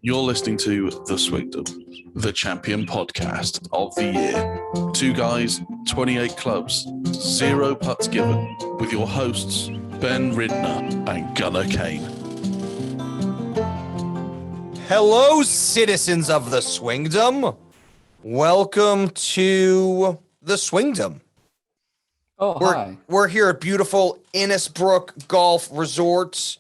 You're listening to The Swingdom, the champion podcast of the year. 2 guys, 28 clubs, 0 putts given, with your hosts, Ben Ridner and Gunnar Kane. Hello, citizens of the Swingdom. Welcome to the Swingdom. Hi. We're here at beautiful Innisbrook Golf Resort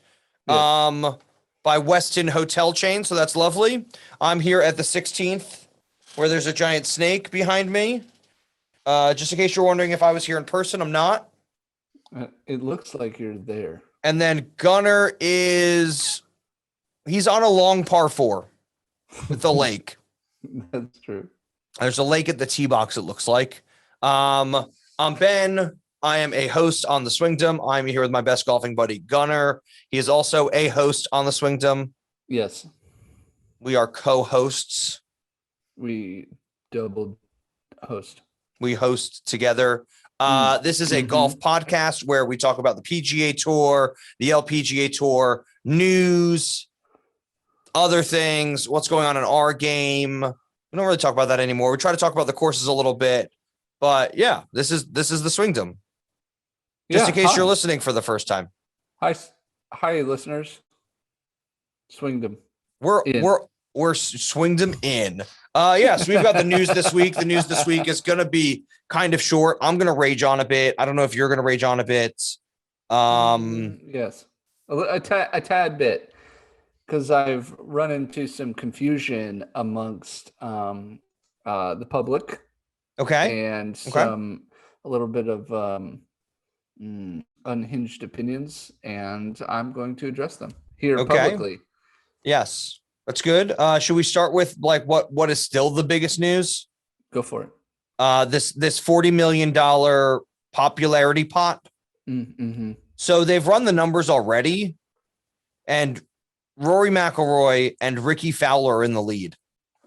by Westin Hotel Chain, so that's lovely. I'm here at the 16th, where there's a giant snake behind me. Just in case you're wondering if I was here in person, I'm not. It looks like you're there. And then Gunnar he's on a long par 4 with the lake. That's true. There's a lake at the tee box, it looks like. I'm Ben. I am a host on the Swingdom. I'm here with my best golfing buddy, Gunnar. He is also a host on the Swingdom. Yes. We are co-hosts. We double host. We host together. This is a golf podcast where we talk about the PGA Tour, the LPGA Tour, news, other things, what's going on in our game. We don't really talk about that anymore. We try to talk about the courses a little bit. But yeah, this is the Swingdom. Just in case you're listening for the first time. Hi, listeners. Swingdom. We're Swingdom in. So we've got the news this week. The news this week is going to be kind of short. I'm going to rage on a bit. I don't know if you're going to rage on a bit. Yes, a tad bit, because I've run into some confusion amongst the public. Okay. And a little bit of unhinged opinions, and I'm going to address them here publicly. Yes, that's good. Should we start with what is still the biggest news? Go for it. This $40 million popularity pot. Mm-hmm. So they've run the numbers already, and Rory McIlroy and Ricky Fowler are in the lead.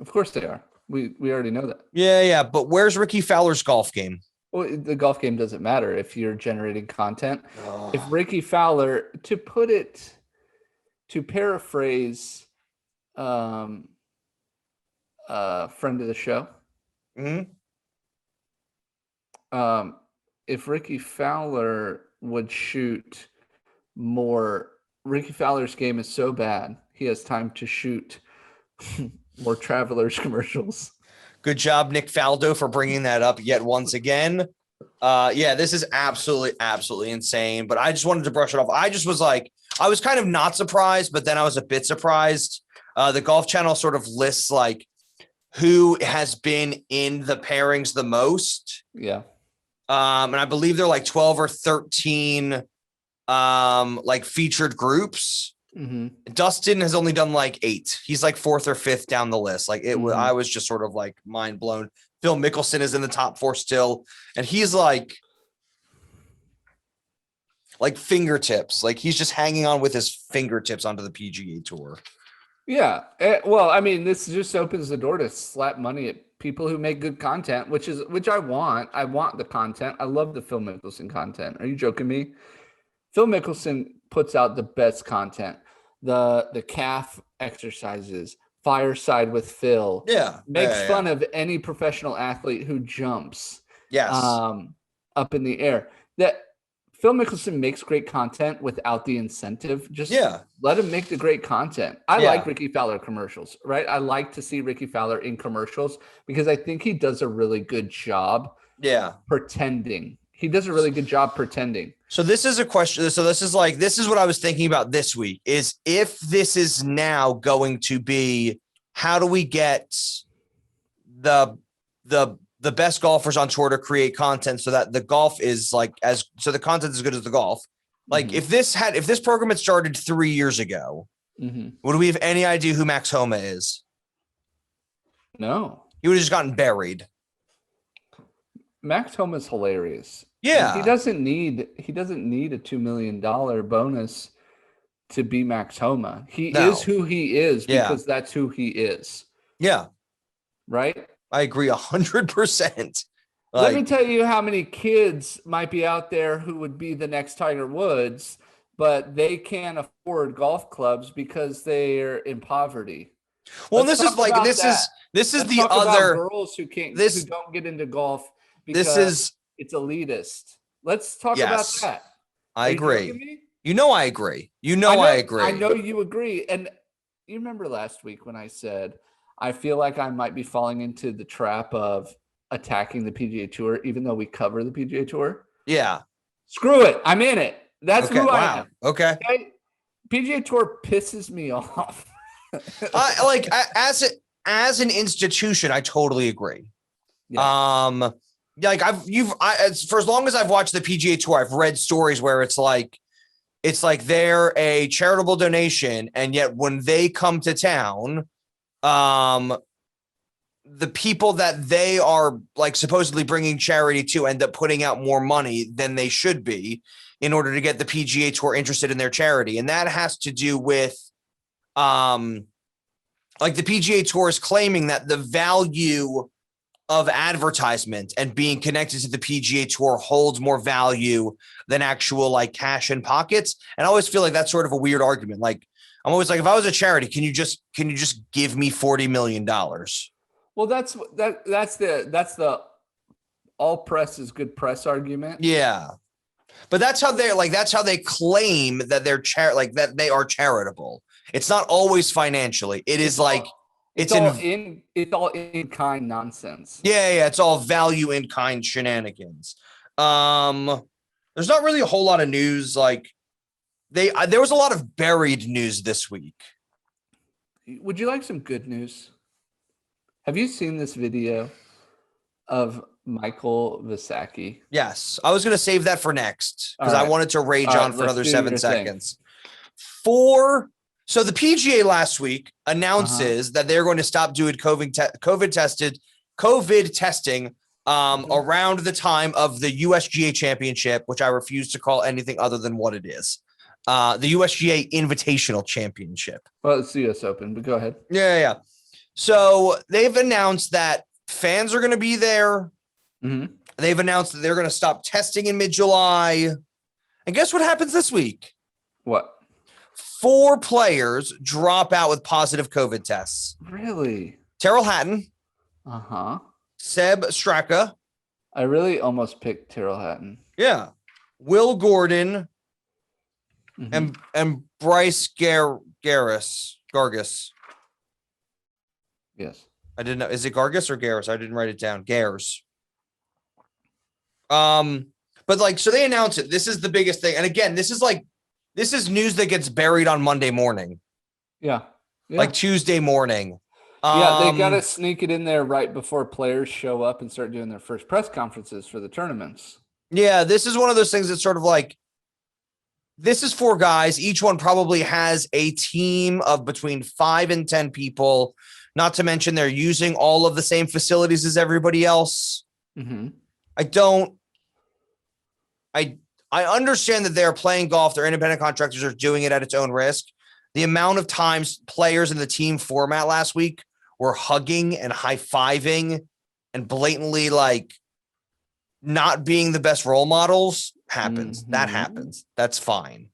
Of course they are. We already know that. Yeah. But where's Ricky Fowler's golf game? Well, the golf game doesn't matter if you're generating content. If Ricky Fowler, to paraphrase friend of the show, if Ricky Fowler would shoot more, Ricky Fowler's game is so bad, he has time to shoot more Travelers commercials. Good job, Nick Faldo, for bringing that up yet once again. This is absolutely insane, but I just wanted to brush it off. I was kind of not surprised, but then I was a bit surprised. The Golf Channel sort of lists who has been in the pairings the most. Yeah. And I believe they're 12 or 13 featured groups. Mm-hmm. Dustin has only done 8. He's 4th or 5th down the list. I was just sort of mind blown. Phil Mickelson is in the top 4 still, and he's fingertips. He's just hanging on with his fingertips onto the PGA Tour. Yeah. Well, I mean, this just opens the door to slap money at people who make good content, which I want. I want the content. I love the Phil Mickelson content. Are you joking me? Phil Mickelson puts out the best content. The calf exercises, fireside with Phil. Yeah. Makes fun of any professional athlete who jumps. Yes. Up in the air. That Phil Mickelson makes great content without the incentive. Just let him make the great content. I like Ricky Fowler commercials, right? I like to see Ricky Fowler in commercials because I think he does a really good job. Pretending. He does a really good job pretending. So this is a question. So this is what I was thinking about this week is if this is now going to be, how do we get the best golfers on tour to create content so that the golf is so the content is as good as the golf. If this program had started 3 years ago, would we have any idea who Max Homa is? No. He would have just gotten buried. Max Homa's hilarious. Yeah. He doesn't need a $2 million bonus to be Max Homa. He is who he is because that's who he is. Yeah. Right? I agree 100%. Let me tell you how many kids might be out there who would be the next Tiger Woods but they can't afford golf clubs because they're in poverty. Well, this is the other girls who don't get into golf because it's elitist. Let's talk about that. I agree. I agree. I agree. I know you agree. And you remember last week when I said I feel like I might be falling into the trap of attacking the PGA Tour, even though we cover the PGA Tour. Yeah. Screw it. I'm in it. That's who I am. Okay. PGA Tour pisses me off. As an institution, I totally agree. Yeah. For as long as I've watched the PGA Tour, I've read stories where it's like they're a charitable donation, and yet when they come to town, the people that they are like supposedly bringing charity to end up putting out more money than they should be in order to get the PGA Tour interested in their charity. And that has to do with the PGA Tour is claiming that the value of advertisement and being connected to the PGA Tour holds more value than actual like cash in pockets. And I always feel like that's sort of a weird argument. Like I'm always like, if I was a charity, can you just give me $40 million? Well, that's the all press is good press argument. Yeah. But that's how they claim that they're that they are charitable. It's not always financially. It's all in kind nonsense. Yeah. It's all value in kind shenanigans. There's not really a whole lot of news. Like there was a lot of buried news this week. Would you like some good news? Have you seen this video of Michael Visacki? Yes. I was going to save that for next because I wanted to rage on for another 7 seconds. So the PGA last week announces that they're going to stop doing COVID testing around the time of the USGA Championship, which I refuse to call anything other than what it is. The USGA Invitational Championship. Well, it's the US Open, but go ahead. Yeah. So they've announced that fans are going to be there. Mm-hmm. They've announced that they're going to stop testing in mid-July. And guess what happens this week? What? 4 players drop out with positive COVID tests. Really? Terrell Hatton. Uh-huh. Seb Straka. I really almost picked Terrell Hatton. Yeah. Will Gordon. And Bryce Gargis. Yes. I didn't know. Is it Gargis or Garris? I didn't write it down. Gares. But so they announce it. This is the biggest thing. And again, this is news that gets buried on Monday morning. Yeah. Like Tuesday morning. They got to sneak it in there right before players show up and start doing their first press conferences for the tournaments. Yeah. This is one of those things that's sort of like, this is 4 guys. Each one probably has a team of between 5 and 10 people. Not to mention they're using all of the same facilities as everybody else. Mm-hmm. I understand that they're playing golf. They're independent contractors are doing it at its own risk. The amount of times players in the team format last week were hugging and high-fiving and blatantly not being the best role models happens. Mm-hmm. That happens. That's fine.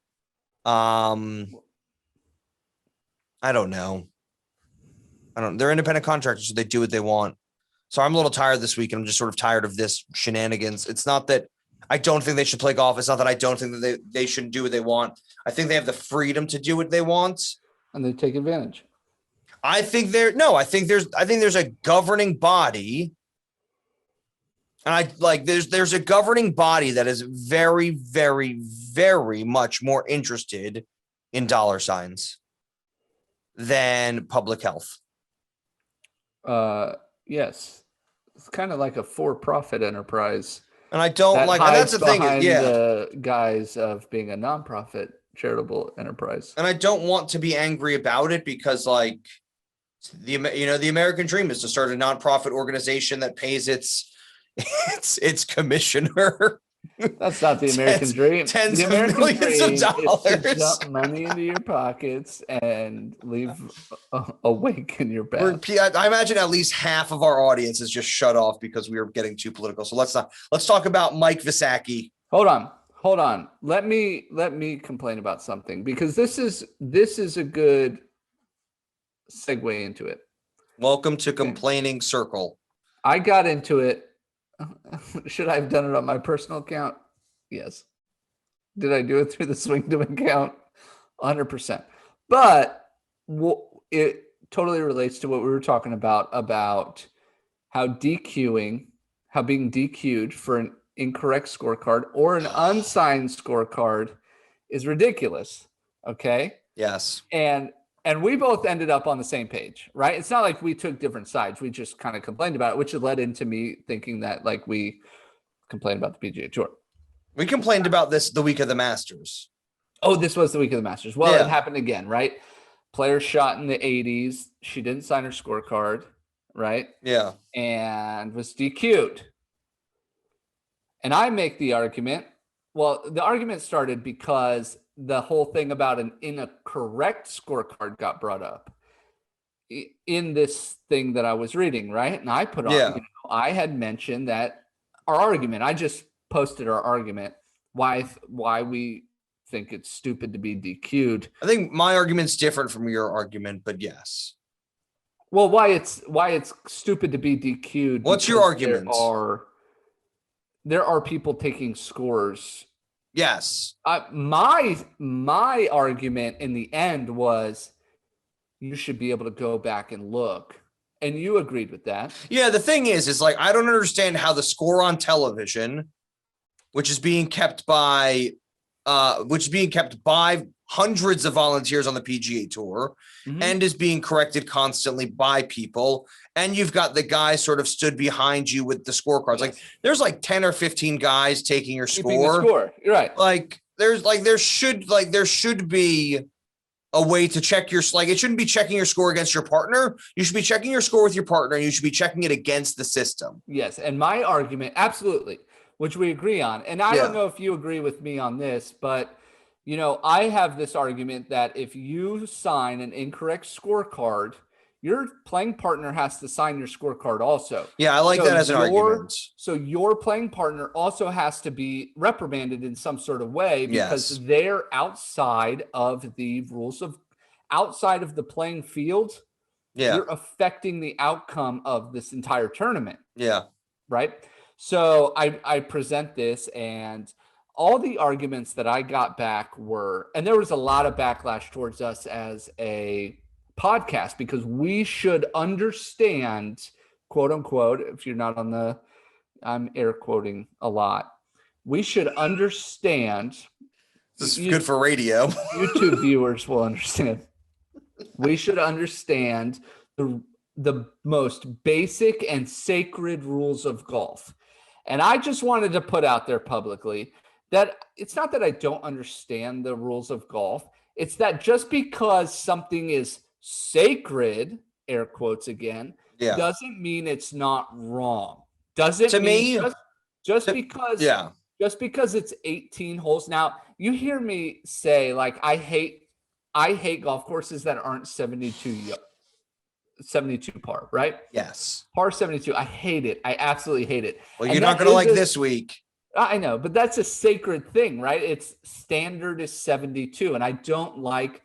I don't know. They're independent contractors, so they do what they want. So I'm a little tired this week, and I'm just sort of tired of this shenanigans. It's not that I don't think they should play golf. It's not that I don't think that they shouldn't do what they want. I think they have the freedom to do what they want. And they take advantage. I think there's a governing body. And there's a governing body that is very, very, very much more interested in dollar signs than public health. Yes. It's kind of like a for-profit enterprise. And I don't and that's the thing. Yeah. The guise of being a nonprofit charitable enterprise. And I don't want to be angry about it because the American dream is to start a nonprofit organization that pays its commissioner. That's not the American dream. Tens the American of millions dream of dollars. Is to dump money into your pockets and leave a wake in your back. I imagine at least half of our audience is just shut off because we are getting too political. So let's talk about Mike Visacki. Hold on. hold on. Let me complain about something, because this is a good segue into it. Welcome to Complaining Circle. I got into it. Should I have done it on my personal account? Yes. Did I do it through the Swingdom account? 100%. But it totally relates to what we were talking about how being DQ'd for an incorrect scorecard or an unsigned scorecard is ridiculous. Okay. Yes. And we both ended up on the same page, right? It's not like we took different sides. We just kind of complained about it, which led into me thinking that like we complained about the PGA Tour. We complained about this the week of the Masters. Oh, this was the week of the Masters. Well, It happened again, right? Player shot in the 80s. She didn't sign her scorecard, right? Yeah. And was DQ'd. And I make the argument. Well, the argument started because the whole thing about an incorrect scorecard got brought up in this thing that I was reading, right? And I put on, I had mentioned that our argument, I just posted our argument, why we think it's stupid to be DQ'd. I think my argument's different from your argument, but yes. Well, why it's stupid to be DQ'd. What's your argument? There are people taking scores. Yes. My argument in the end was you should be able to go back and look. And you agreed with that. Yeah, the thing is like, I don't understand how the score on television, which is being kept by hundreds of volunteers on the PGA Tour, and is being corrected constantly by people. And you've got the guy sort of stood behind you with the scorecards. Yes. Like there's like 10 or 15 guys taking your score. You're right. Like there should be a way to check your, like, it shouldn't be checking your score against your partner. You should be checking your score with your partner, and you should be checking it against the system. Yes. And my argument, absolutely, which we agree on. And I don't know if you agree with me on this, but you know, I have this argument that if you sign an incorrect scorecard, your playing partner has to sign your scorecard also. Yeah, I like that as an argument. So your playing partner also has to be reprimanded in some sort of way because they're outside of the rules outside of the playing field. Yeah. You're affecting the outcome of this entire tournament. Yeah. Right. So I present this, and all the arguments that I got back were, and there was a lot of backlash towards us as a podcast because we should understand, quote unquote, if you're not on the, I'm air quoting a lot. We should understand. This is good for radio. YouTube viewers will understand. We should understand the most basic and sacred rules of golf. And I just wanted to put out there publicly that it's not that I don't understand the rules of golf. It's that just because something is sacred, air quotes again, doesn't mean it's not wrong. Doesn't to mean me just because it's 18 holes. Now you hear me say like I hate golf courses that aren't 72 par, right? Yes. Par 72. I hate it. I absolutely hate it. Well, you're not going to like this week. I know, but that's a sacred thing, right? It's standard is 72. And I don't like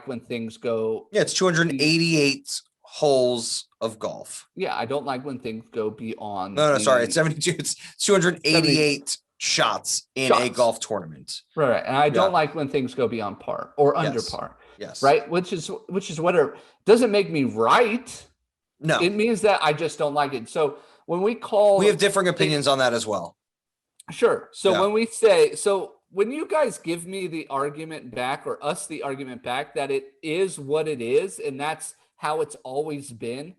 when things go. Yeah, it's 288 holes of golf. Yeah, I don't like when things go beyond. No, sorry. It's 72. It's 288 shots in a golf tournament. Right. And I don't like when things go beyond par or under par. Yes. Right. Which is whatever. Doesn't make me right. No. It means that I just don't like it. So when we have differing opinions on that as well. Sure. So when you guys give me the argument back, or us the argument back, that it is what it is, and that's how it's always been,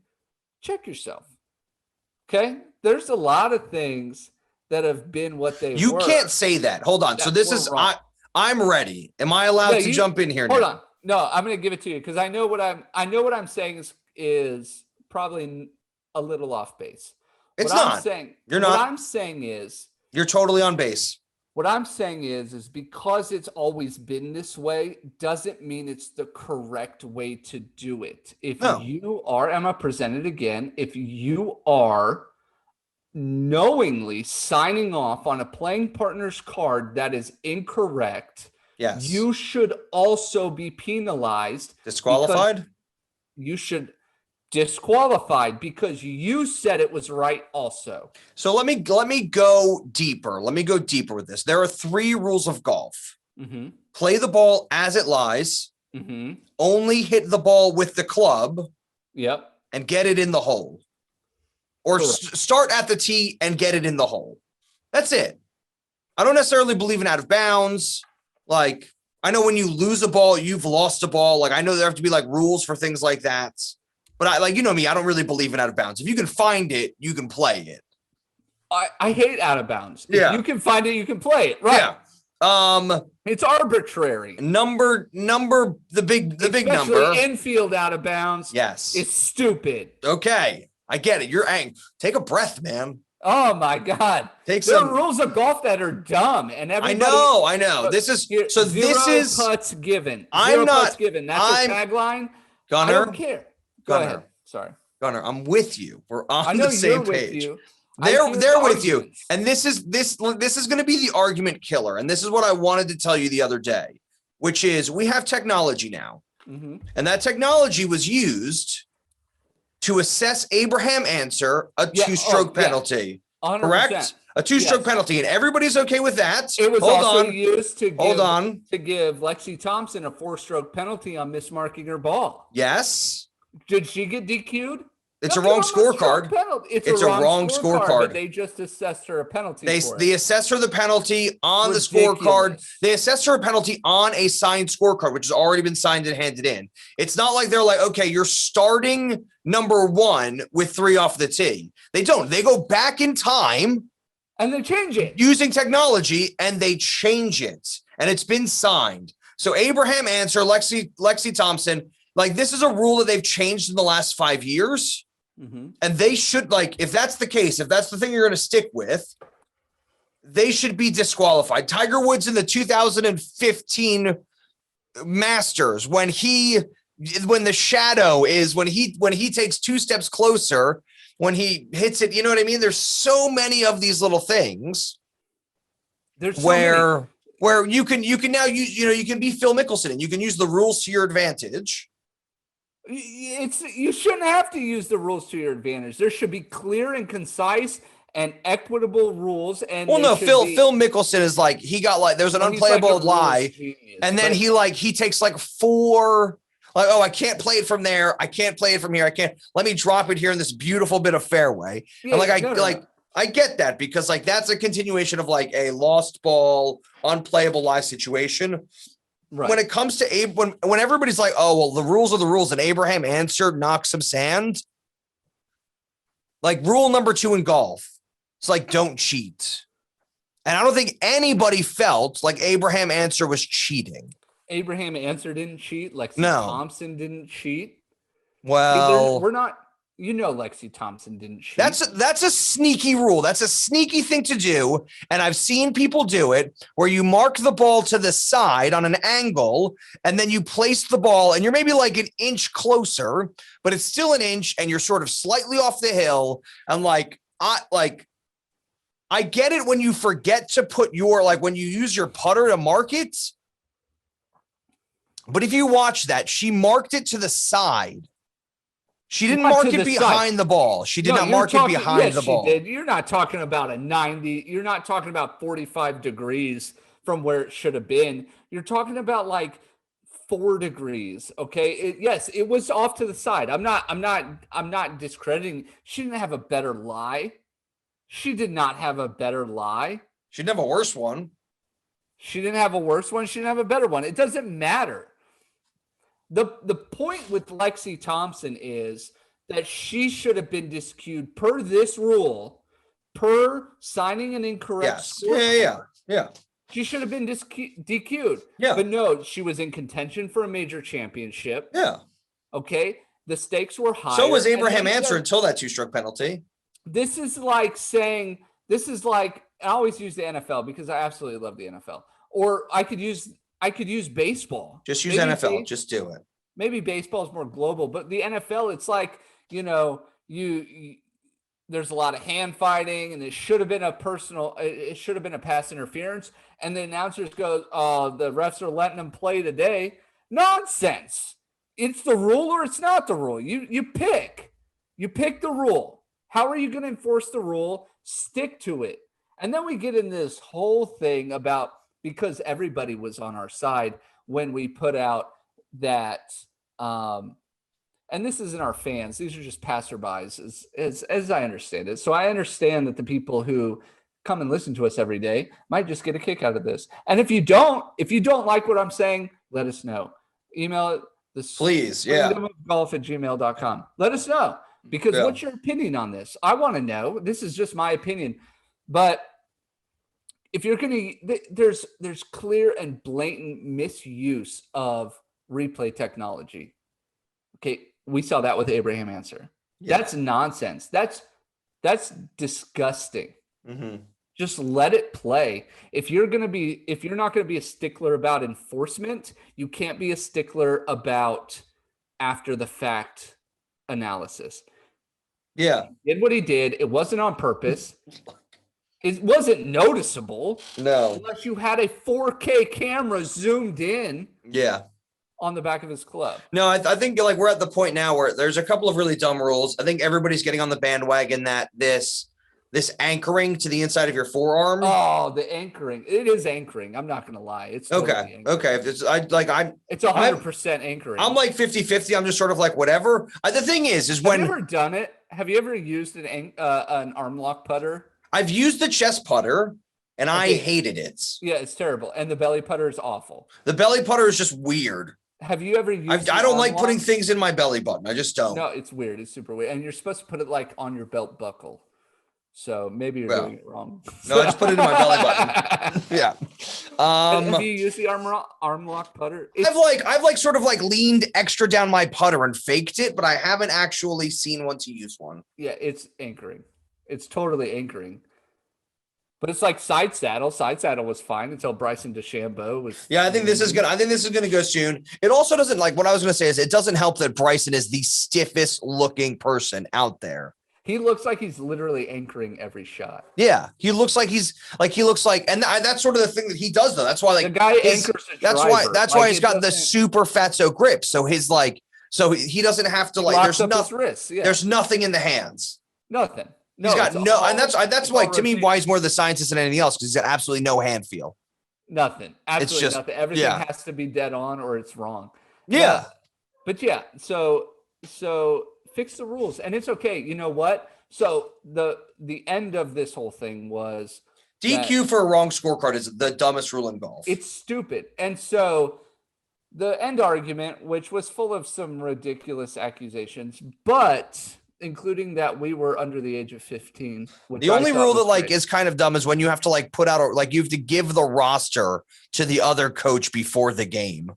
check yourself. Okay. There's a lot of things that have been what they were. You can't say that. Hold on. So this is, I'm ready. Am I allowed to jump in here now? Hold on. No, I'm going to give it to you because I know what I'm saying is probably a little off base. It's not. You're not. What I'm saying is you're totally on base. What I'm saying is because it's always been this way doesn't mean it's the correct way to do it. If you are, I'm going to present it again. If you are knowingly signing off on a playing partner's card that is incorrect, yes, you should also be penalized. disqualified. You should disqualified because you said it was right also. So let me go deeper. Let me go deeper with this. There are 3 rules of golf. Mm-hmm. Play the ball as it lies. Mm-hmm. Only hit the ball with the club. Yep. And get it in the hole. Or start at the tee and get it in the hole. That's it. I don't necessarily believe in out of bounds. Like, I know when you lose a ball, you've lost a ball. Like, I know there have to be like rules for things like that. But I like, you know me, I don't really believe in out of bounds. If you can find it, you can play it. I hate out of bounds. Yeah. If you can find it, you can play it. Right. Yeah. It's arbitrary. Number the big Especially number. Infield out of bounds. Yes. It's stupid. Okay. I get it. You're angry. Take a breath, man. Oh my God. There are rules of golf that are dumb, and everybody. I know. This is putts given. Putts given. That's a tagline. Gunner, I don't care. Go ahead. Sorry. Gunner, I'm with you. We're on the same page. They're with you. And this is going to be the argument killer. And this is what I wanted to tell you the other day, which is we have technology now. Mm-hmm. And that technology was used to assess Abraham Answer a 2-stroke penalty. 100%. Correct? A 2-stroke penalty. And everybody's okay with that. It was used to give Lexi Thompson a 4-stroke penalty on mismarking her ball. Yes. Did she get DQ'd? It's a wrong scorecard. It's a wrong scorecard. But they just assessed her a penalty. They assessed her the penalty on the scorecard. They assessed her a penalty on a signed scorecard, which has already been signed and handed in. It's not like they're like, okay, you're starting number 1 with 3 off the tee. They don't. They go back in time and they change it using technology, and they change it, and it's been signed. So Abraham Answer, Lexi Thompson, like this is a rule that they've changed in the last 5 years. Mm-hmm. And they should, like, if that's the case, if that's the thing you're going to stick with, they should be disqualified. Tiger Woods in the 2015 Masters, when the shadow is, when he takes 2 steps closer, when he hits it, you know what I mean? There's so many of these little things. There's where you can now use, you can be Phil Mickelson and you can use the rules to your advantage. You shouldn't have to use the rules to your advantage. There should be clear and concise and equitable rules. And Phil Mickelson is like, he got like, there's an unplayable lie. Genius, and then he takes like 4, like, oh, I can't play it from there. I can't play it from here. I can't, let me drop it here in this beautiful bit of fairway. Yeah, and I get that because like, that's a continuation of like a lost ball, unplayable lie situation. Right. When it comes to when everybody's like, oh, well, the rules are the rules, and Abraham Answer knocks some sand. Like rule number 2 in golf, it's like, don't cheat. And I don't think anybody felt like Abraham Answer was cheating. Abraham Answer didn't cheat. Lexi Thompson didn't cheat. Well, we're not. Lexi Thompson didn't cheat. That's a sneaky rule. That's a sneaky thing to do. And I've seen people do it where you mark the ball to the side on an angle and then you place the ball and you're maybe like an inch closer, but it's still an inch and you're sort of slightly off the hill. And I get it when you forget to put when you use your putter to mark it. But if you watch that, she marked it to the side. She didn't mark it behind the ball. She did not mark it behind the ball. She did. You're not talking about a 90. You're not talking about 45 degrees from where it should have been. You're talking about like 4 degrees. Okay. Yes, it was off to the side. I'm not discrediting. She didn't have a better lie. She did not have a better lie. She didn't have a worse one. She didn't have a worse one. She didn't have a better one. It doesn't matter. The point with Lexi Thompson is that she should have been DQ'd per this rule, per signing an incorrect score. Yeah. She should have been DQ'd. Yeah. But no, she was in contention for a major championship. Yeah. Okay. The stakes were high. So was Abraham Answer until that 2-stroke penalty. This is like, I always use the NFL because I absolutely love the NFL. Or I could use baseball. Just use NFL. Just do it. Maybe baseball is more global, but the NFL, it's like, you there's a lot of hand fighting, and it should have been a pass interference. And the announcers go, the refs are letting them play today. Nonsense. It's the rule or it's not the rule. You pick. You pick the rule. How are you going to enforce the rule? Stick to it. And then we get in this whole thing about, because everybody was on our side when we put out that, and this isn't our fans, these are just passerbys as I understand it. So I understand that the people who come and listen to us every day might just get a kick out of this. And if you don't like what I'm saying, let us know. Email it. Please, golf@gmail.com. Let us know, because what's your opinion on this? I want to know. This is just my opinion. But if you're going to, there's clear and blatant misuse of replay technology. Okay, we saw that with Abraham Answer. Yeah. That's nonsense. That's disgusting. Mm-hmm. Just let it play. If you're not going to be a stickler about enforcement, you can't be a stickler about after the fact analysis. Yeah. He did what he did. It wasn't on purpose. It wasn't noticeable. No. Unless you had a 4K camera zoomed in. Yeah. On the back of his club. No, I think like we're at the point now where there's a couple of really dumb rules. I think everybody's getting on the bandwagon that this anchoring to the inside of your forearm. Oh, the anchoring. It is anchoring. I'm not going to lie. It's totally okay. It's 100% anchoring. I'm like 50-50. I'm just sort of like whatever. The thing is when have you ever done it? Have you ever used an arm lock putter? I've used the chest putter and I hated it. Yeah, it's terrible. And the belly putter is awful. The belly putter is just weird. Have you ever used I don't like putting things in my belly button. I just don't. No, it's weird. It's super weird. And you're supposed to put it like on your belt buckle. So maybe you're doing it wrong. No, I just put it in my belly button. Yeah. Have you used the arm lock putter? I've sort of like leaned extra down my putter and faked it, but I haven't actually seen one to use one. Yeah, it's anchoring. It's totally anchoring. But it's like side saddle. Side saddle was fine until Bryson DeChambeau was. Yeah, I think this is gonna go soon. It also doesn't, like, what I was gonna say is it doesn't help that Bryson is the stiffest looking person out there. He looks like he's literally anchoring every shot. Yeah, he looks like and that's sort of the thing that he does though. That's why the guy anchors. That's why he's got the super fatso grip. So he doesn't have to there's nothing. Yeah. There's nothing in the hands. Nothing. No, he's got and that's why to me why he's more the scientist than anything else, because he's got absolutely no hand feel. Nothing. Absolutely nothing. Everything has to be dead on or it's wrong. Yeah. But yeah, so fix the rules and it's okay. You know what? So the end of this whole thing was DQ for a wrong scorecard is the dumbest rule in golf. It's stupid. And so the end argument, which was full of some ridiculous accusations, but including that we were under the age of 15. The only rule that is kind of dumb is when you have to put out you have to give the roster to the other coach before the game.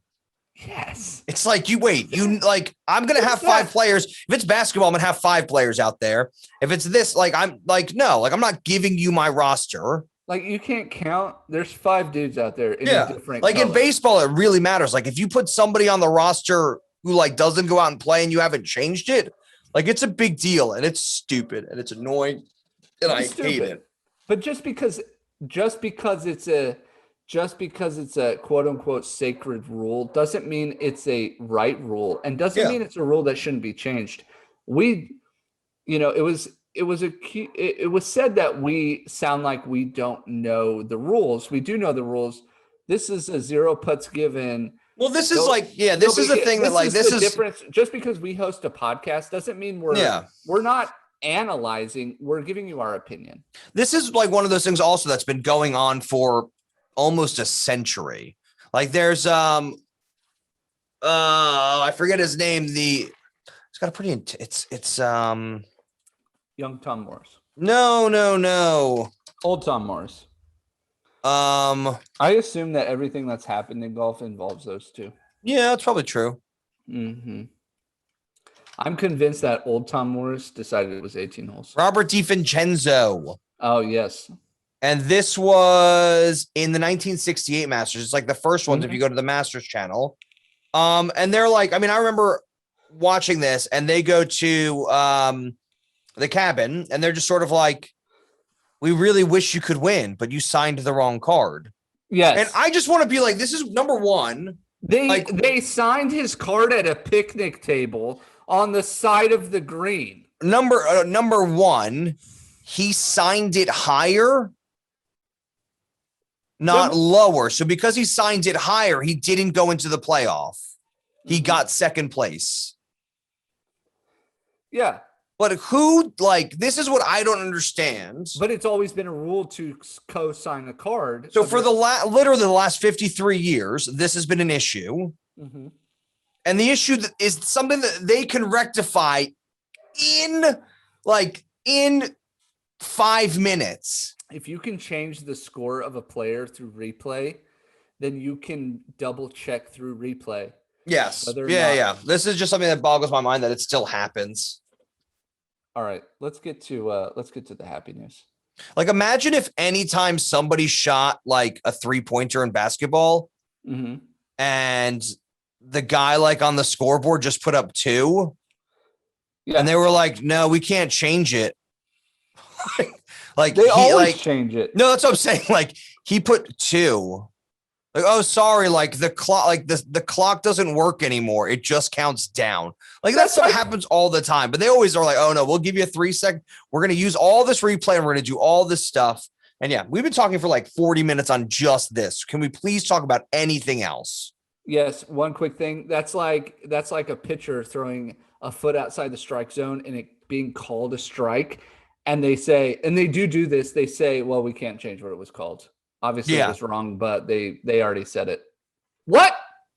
Yes. It's like I'm going to have 5 players. If it's basketball, I'm going to have 5 players out there. If it's this, I'm not giving you my roster. You can't count. There's 5 dudes out there in different colors. In baseball, it really matters. If you put somebody on the roster who doesn't go out and play and you haven't changed it, it's a big deal and it's stupid and it's annoying and I hate it. But just because it's a quote unquote sacred rule doesn't mean it's a right rule and doesn't mean it's a rule that shouldn't be changed. It was said that we sound like we don't know the rules. We do know the rules. This is a 0 putts given. Well, this is this is the thing that this is difference. Just because we host a podcast doesn't mean we're not analyzing. We're giving you our opinion. This is one of those things also that's been going on for almost a century. There's I forget his name. It's got a pretty it's young Tom Morris. No. Old Tom Morris. I assume that everything that's happened in golf involves those two. Yeah, that's probably true. Mm-hmm. I'm convinced that old Tom Morris decided it was 18 holes. Robert DiVincenzo. Oh, yes. And this was in the 1968 Masters. It's the first ones if you go to the Masters channel. And they're I remember watching this and they go to the cabin, and they're just sort of like, we really wish you could win, but you signed the wrong card. Yes. And I just want to be like, this is number one. They signed his card at a picnic table on the side of the green. Number one, he signed it higher, not lower. So because he signed it higher, he didn't go into the playoff. He got second place. Yeah. But this is what I don't understand. But it's always been a rule to co-sign a card. So for literally the last 53 years, this has been an issue. Mm-hmm. And the issue is something that they can rectify in 5 minutes. If you can change the score of a player through replay, then you can double check through replay. Yes. Yeah. This is just something that boggles my mind that it still happens. All right, let's get to the happy news. Like, imagine if anytime somebody shot like a 3-pointer in basketball, mm-hmm. and the guy like on the scoreboard just put up 2, and they were like, "No, we can't change it." Like they always change it. No, that's what I'm saying. Like he put 2. Like, oh, sorry, like the clock, like the clock doesn't work anymore. It just counts down. Like that stuff happens all the time. But they always are like, oh no, we'll give you a 3-second. We're gonna use all this replay and we're gonna do all this stuff. And yeah, we've been talking for like 40 minutes on just this. Can we please talk about anything else? Yes, one quick thing. That's like a pitcher throwing a foot outside the strike zone and it being called a strike. And they say, and they do this. They say, well, we can't change what it was called. Obviously, it was wrong, but they already said it. What?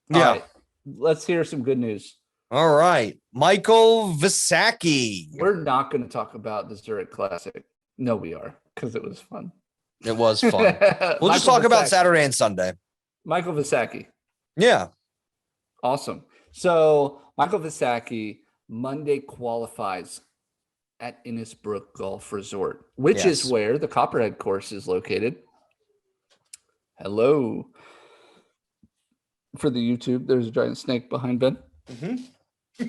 Yeah. All right, let's hear some good news. All right. Michael Visacki. We're not going to talk about the Zurich Classic. No, we are, because it was fun. It was fun. We'll just talk about Saturday and Sunday. Michael Visacki. Yeah. Awesome. So Michael Visacki Monday qualifies at Innisbrook Golf Resort, which is where the Copperhead course is located. Hello. For the YouTube, there's a giant snake behind Ben. Mm-hmm.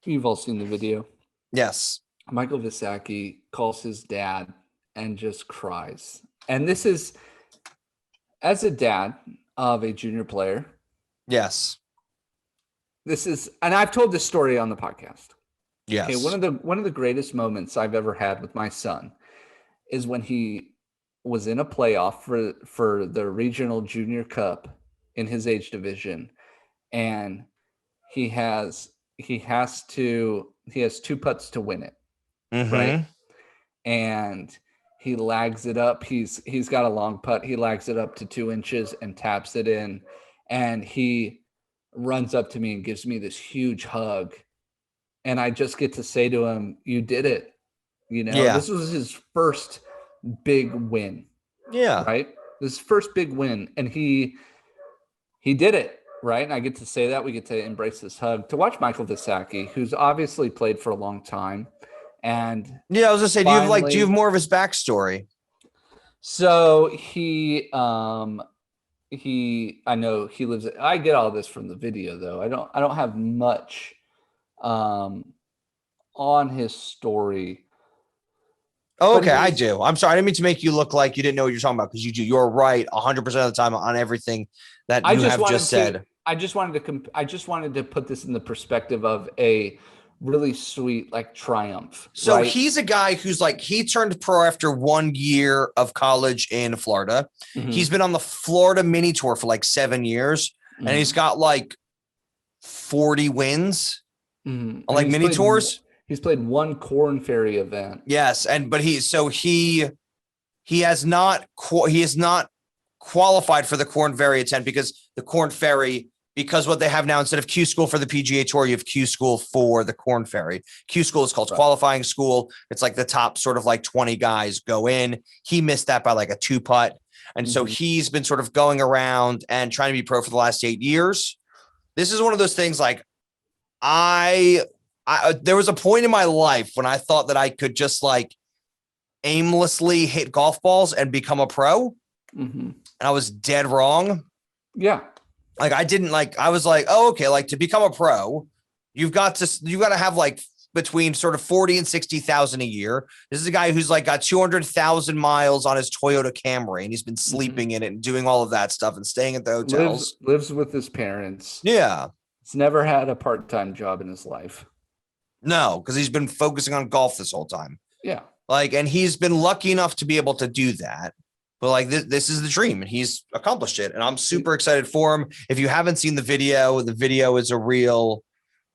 You've all seen the video. Yes. Michael Visacki calls his dad and just cries. And this is, as a dad of a junior player. Yes. This is, and I've told this story on the podcast. Yes. Okay, one of the greatest moments I've ever had with my son is when he was in a playoff for the regional junior cup in his age division, and he has 2 putts to win it, mm-hmm. right? And he lags it up. He's got a long putt. He lags it up to 2 inches and taps it in, and he runs up to me and gives me this huge hug, and I just get to say to him, "You did it." This was his first big win. Yeah. Right. This first big win. And he did it. Right. And I get to say that. We get to embrace this hug to watch Michael Visacki, who's obviously played for a long time. And yeah, I was gonna say, do you have more of his backstory? So I know he lives. I get all this from the video though. I don't have much on his story. Oh, okay, I do. I'm sorry. I didn't mean to make you look like you didn't know what you're talking about, because you do. You're right 100% of the time on everything that you have just said. I just wanted to put this in the perspective of a really sweet triumph. So right? He's a guy who's he turned pro after 1 year of college in Florida. Mm-hmm. He's been on the Florida mini tour for 7 years, mm-hmm. and he's got 40 wins mm-hmm. on mini tours. He's played 1 Corn Ferry event. Yes, but he has not qualified for the Corn Ferry attempt, because the Corn Ferry, because what they have now, instead of Q school for the PGA Tour, you have Q school for the Corn Ferry. Q school is called qualifying school. It's the top sort of 20 guys go in. He missed that by a 2-putt. And mm-hmm. so he's been sort of going around and trying to be pro for the last 8 years. This is one of those things there was a point in my life when I thought that I could just aimlessly hit golf balls and become a pro. Mm-hmm. And I was dead wrong. Yeah. I didn't I was oh, okay. To become a pro, you've got to have between sort of 40 and 60,000 a year. This is a guy who's like got 200,000 miles on his Toyota Camry, and he's been sleeping in it and doing all of that stuff and staying at the hotels. Lives with his parents. Yeah. He's never had a part-time job in his life. No, because he's been focusing on golf this whole time. Yeah. Like, and he's been lucky enough to be able to do that. But like this is the dream, and he's accomplished it. And I'm super excited for him. If you haven't seen the video is a real,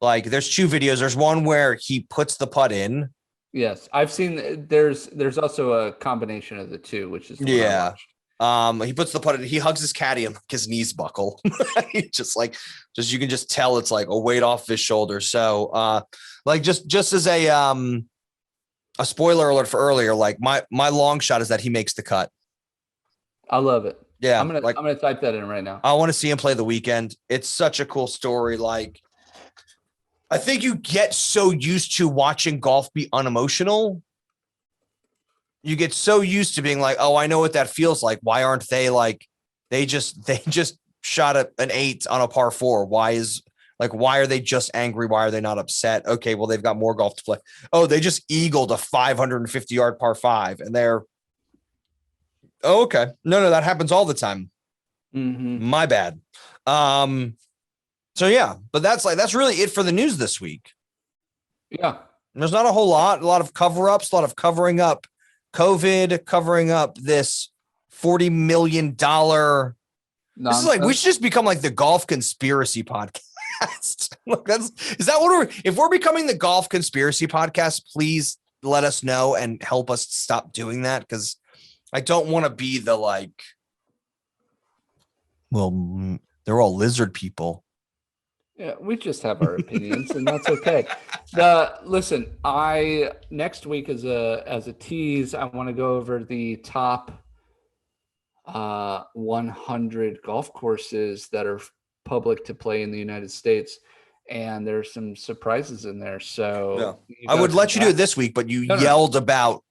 like, there's two videos. There's one where he puts the putt in. Yes, I've seen. There's also a combination of the two, which is He puts the putt in. He hugs his caddy and his knees buckle. just you can just tell it's like a weight off his shoulders. So like just as a spoiler alert for earlier, like my long shot is that he makes the cut. I love it. Yeah, I'm gonna type that in right now. I want to see him play the weekend. It's such a cool story. Like, I think you get so used to watching golf be unemotional. You get so used to being like, oh, I know what that feels like. Why aren't they like, they just shot an 8 on a par 4. Why are they just angry? Why are they not upset? Okay, well, they've got more golf to play. Oh, they just eagled a 550-yard par 5, and they're, oh, okay. No, that happens all the time. Mm-hmm. My bad. So yeah, but that's really it for the news this week. Yeah. There's not a whole lot, a lot of cover-ups, a lot of covering up COVID, covering up this $40 million. Nonsense. This is like, we should just become like the golf conspiracy podcast. Look, if we're becoming the golf conspiracy podcast, please let us know and help us stop doing that. Cause I don't want to be the like, well, they're all lizard people. Yeah, we just have our opinions, and that's okay. Listen, next week as a tease, I want to go over the top 100 golf courses that are public to play in the United States, and there's some surprises in there. So yeah. I would let you do it this week, but you yelled about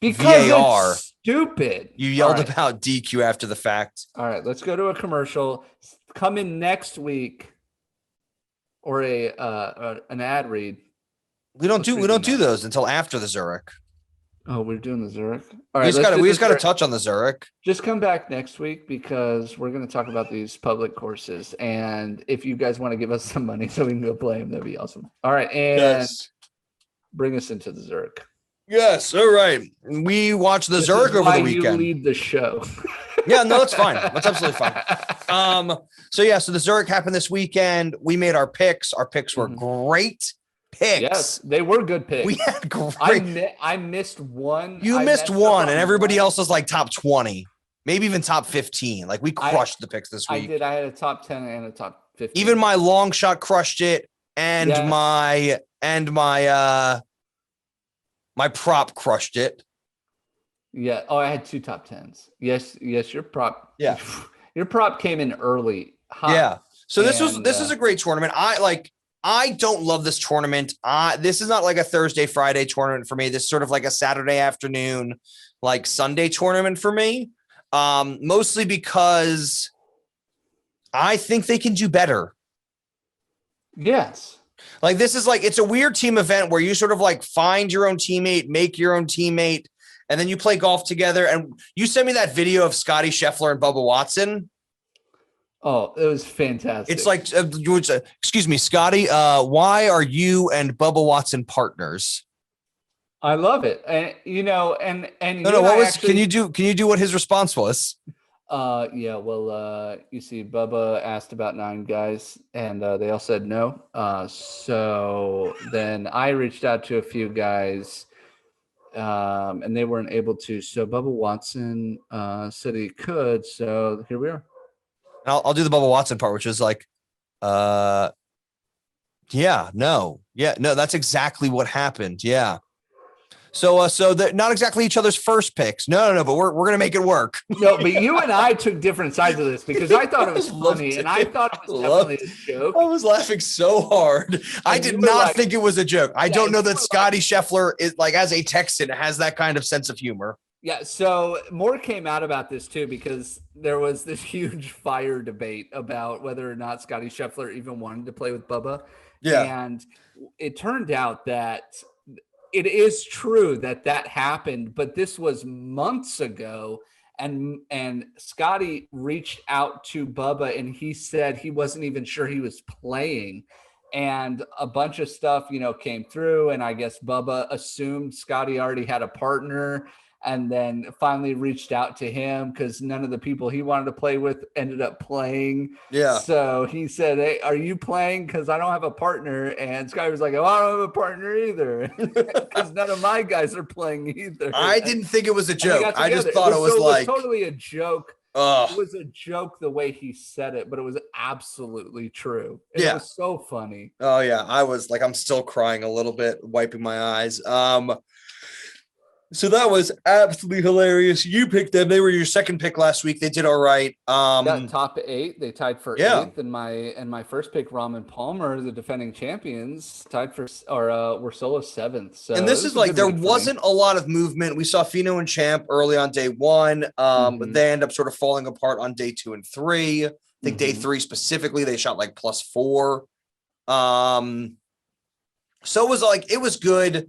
because VAR. It's stupid. You yelled about DQ after the fact. All right, let's go to a commercial. Come in next week. Or an ad read. We don't do those until after the Zurich. Oh, we're doing the Zurich. All right, we just got to touch on the Zurich. Just come back next week because we're going to talk about these public courses, and if you guys want to give us some money so we can go play them, that'd be awesome. All right, and bring us into the Zurich. Yes, all right. We watched the Zurich over the weekend. You lead the show. Yeah, no, that's fine. That's absolutely fine. So the Zurich happened this weekend. We made our picks. Our picks were great picks. Yes, they were good picks. We had great. I missed one. You missed one, and everybody else was like top 20, maybe even top 15. Like, we crushed the picks this week. I did. I had a top 10 and a top 15. Even my long shot crushed it, and my prop crushed it. Yeah. Oh, I had 2 top 10s. Yes. Your prop. Yeah. Your prop came in early. Yeah. So this is a great tournament. I don't love this tournament. This is not like a Thursday, Friday tournament for me. This is sort of like a Saturday afternoon, like Sunday tournament for me. Mostly because I think they can do better. Yes. Like, this is like, it's a weird team event where you sort of like find your own teammate, make your own teammate, and then you play golf together. And you sent me that video of Scotty Scheffler and Bubba Watson. Oh, it was fantastic. It's like, excuse me, Scotty, why are you and Bubba Watson partners? I love it. And can you do what his response was? You see, Bubba asked about 9 guys, and they all said no. So then I reached out to a few guys, and they weren't able to. So Bubba Watson said he could. So here we are. I'll do the Bubba Watson part, which is like, no, that's exactly what happened. Yeah. So they're not exactly each other's first picks. No, but we're going to make it work. No, but you and I took different sides of this because I thought it was funny and I thought it was definitely a joke. I was laughing so hard. I did not think it was a joke. I don't know that Scotty Scheffler is like, as a Texan, has that kind of sense of humor. Yeah, so more came out about this too, because there was this huge fire debate about whether or not Scotty Scheffler even wanted to play with Bubba. Yeah. And it turned out that it is true that happened, but this was months ago. And Scotty reached out to Bubba and he said he wasn't even sure he was playing. And a bunch of stuff, came through. And I guess Bubba assumed Scotty already had a partner, and then finally reached out to him because none of the people he wanted to play with ended up playing. Yeah. So he said, "Hey, are you playing? Because I don't have a partner." And Scotty was like, "Oh, I don't have a partner either, because none of my guys are playing either." I didn't think it was a joke. I just thought it was totally a joke. It was a joke the way he said it, but it was absolutely true. And It was so funny. Oh yeah, I was like, I'm still crying a little bit, wiping my eyes. So that was absolutely hilarious. You picked them. They were your second pick last week. They did all right. Top 8. They tied for 8th. And my first pick, Rahm Palmer, the defending champions, tied for were solo 7th. So and this is like there wasn't a lot of movement. We saw Fino and Champ early on day 1. But they end up sort of falling apart on day 2 and 3. I think day 3 specifically, they shot like +4. So it was good.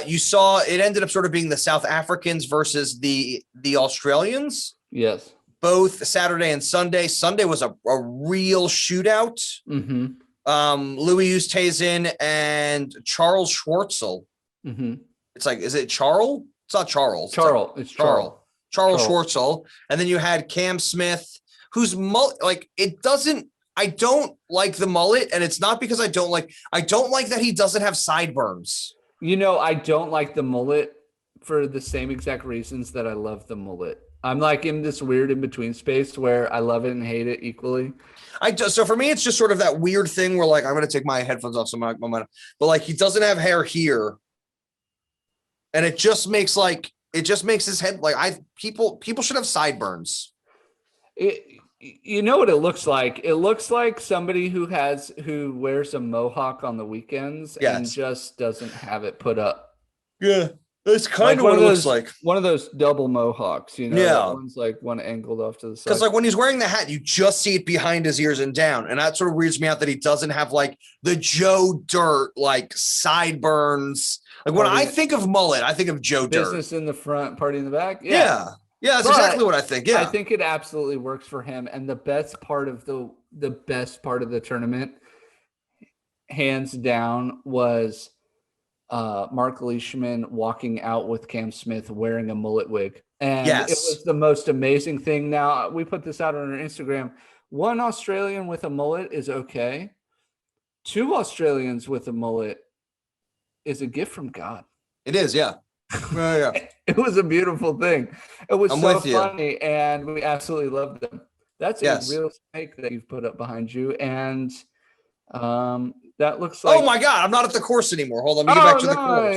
You saw it ended up sort of being the South Africans versus the Australians. Yes. Both Saturday and Sunday. Sunday was a real shootout. Mm-hmm. Louis Oosthuizen and Charles Schwartzel. Mm-hmm. It's like, is it Charles? It's not Charles. It's Charles. Charles Schwartzel. And then you had Cam Smith, who's I don't like the mullet, and it's not because I don't like that he doesn't have sideburns. I don't like the mullet for the same exact reasons that I love the mullet. I'm like in this weird in-between space where I love it and hate it equally. So for me, it's just sort of that weird thing where like, I'm going to take my headphones off some moment, but like he doesn't have hair here. And it just makes his head like people should have sideburns. You know what it looks like? It looks like somebody who wears a mohawk on the weekends and just doesn't have it put up. Yeah. That's kind of what it looks like. One of those double mohawks, Yeah. That one's like one angled off to the side. Because like when he's wearing the hat, you just see it behind his ears and down. And that sort of weirds me out that he doesn't have like the Joe Dirt, like sideburns. Like when I think of mullet, I think of Joe Dirt. Business in the front, party in the back. Yeah. Yeah, that's exactly what I think. Yeah. I think it absolutely works for him. And the best part of the tournament, hands down, was Mark Leishman walking out with Cam Smith wearing a mullet wig. And it was the most amazing thing. Now, we put this out on our Instagram. 1 Australian with a mullet is okay. 2 Australians with a mullet is a gift from God. It is, yeah. Yeah. It was a beautiful thing. It was so funny, and we absolutely loved them. That's a real snake that you've put up behind you, and that looks like. Oh my God! I'm not at the course anymore. Hold on, let me get back to the course.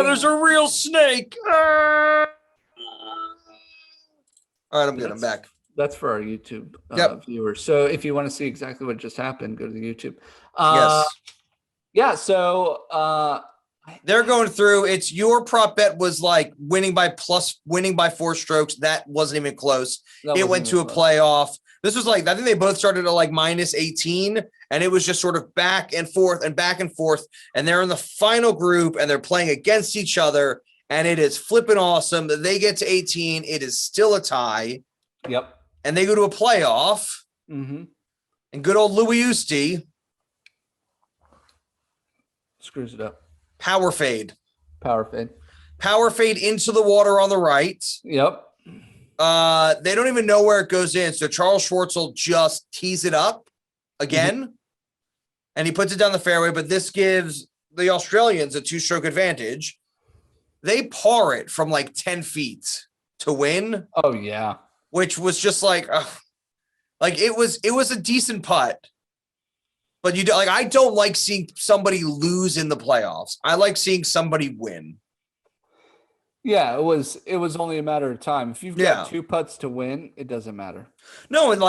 There's a real snake. All right, I'm good. I'm back. That's for our YouTube viewers. So if you want to see exactly what just happened, go to the YouTube. Yes. Yeah. So. They're going through. It's your prop bet was like winning by 4 strokes. That wasn't even close. It went to a playoff. This was like, I think they both started at like -18, and it was just sort of back and forth and back and forth. And they're in the final group and they're playing against each other, and it is flipping awesome. They get to 18. It is still a tie. Yep. And they go to a playoff. Mm-hmm. And good old Louis Oosthuizen screws it up. Power fade into the water on the right. Yep. They don't even know where it goes in. So Charles Schwartzel just tees it up again, and he puts it down the fairway. But this gives the Australians a 2-stroke advantage. They par it from like 10 feet to win. Oh yeah. Which was just like it was a decent putt. But I don't like seeing somebody lose in the playoffs. I like seeing somebody win. Yeah, it was only a matter of time. If you've got 2 putts to win, it doesn't matter. No, and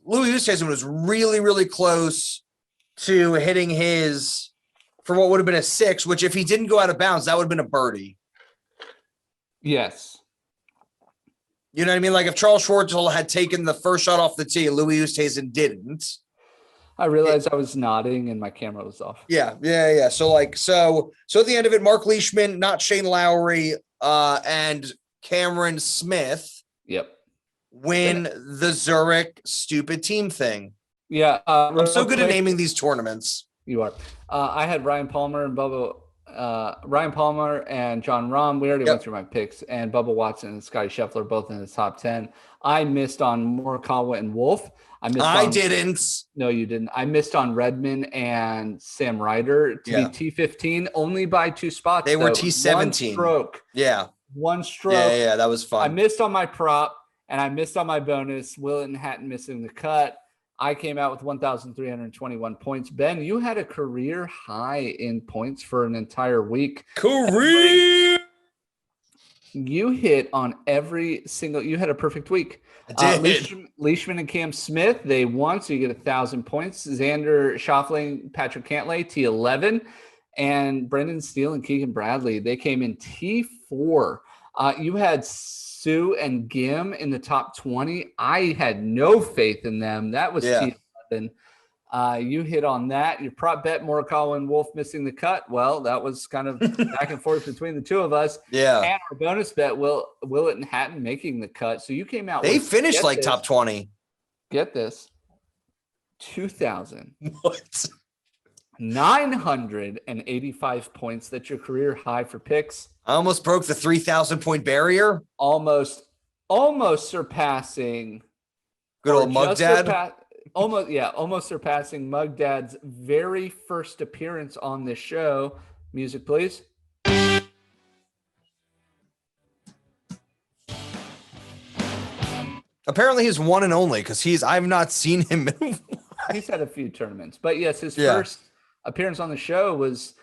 Louis Oosthuizen was really, really close to hitting his for what would have been a 6, which if he didn't go out of bounds, that would have been a birdie. Yes. You know what I mean? Like if Charles Schwartzel had taken the first shot off the tee, Louis Oosthuizen didn't. I realized I was nodding and my camera was off. Yeah. So at the end of it, Mark Leishman, not Shane Lowry, and Cameron Smith. Yep. Win the Zurich stupid team thing. Yeah. I'm so good at naming these tournaments. You are. I had Ryan Palmer and John Rahm. We already went through my picks, and Bubba Watson and Scotty Scheffler both in the top 10. I missed on Morikawa and Wolf. I didn't. No, you didn't. I missed on Redman and Sam Ryder to be T15 only by 2 spots. They were T17. One stroke. Yeah. One stroke. Yeah. That was fun. I missed on my prop and I missed on my bonus. Willett and Hatton missing the cut. I came out with 1,321 points. Ben, you had a career high in points for an entire week. Career. You hit on every single. You had a perfect week. I did. Leishman and Cam Smith, they won, so you get 1,000 points. Xander Schauffele, Patrick Cantlay, T11, and Brendan Steele and Keegan Bradley, they came in T4. You had Sue and Gim in the top 20. I had no faith in them. That was T11. You hit on that. Your prop bet, Morikawa and Wolf missing the cut. Well, that was kind of back and forth between the two of us. Yeah. And our bonus bet, Willett and Hatton making the cut. So you came out. They finished like top 20. Get this. 2,000. What? 985 points. That's your career high for picks. I almost broke the 3,000 point barrier. Almost surpassing. Good old Mug Dad. Almost surpassing Mug Dad's very first appearance on this show. Music, please. Apparently he's one and only because I've not seen him. He's had a few tournaments, but yes, his first appearance on the show was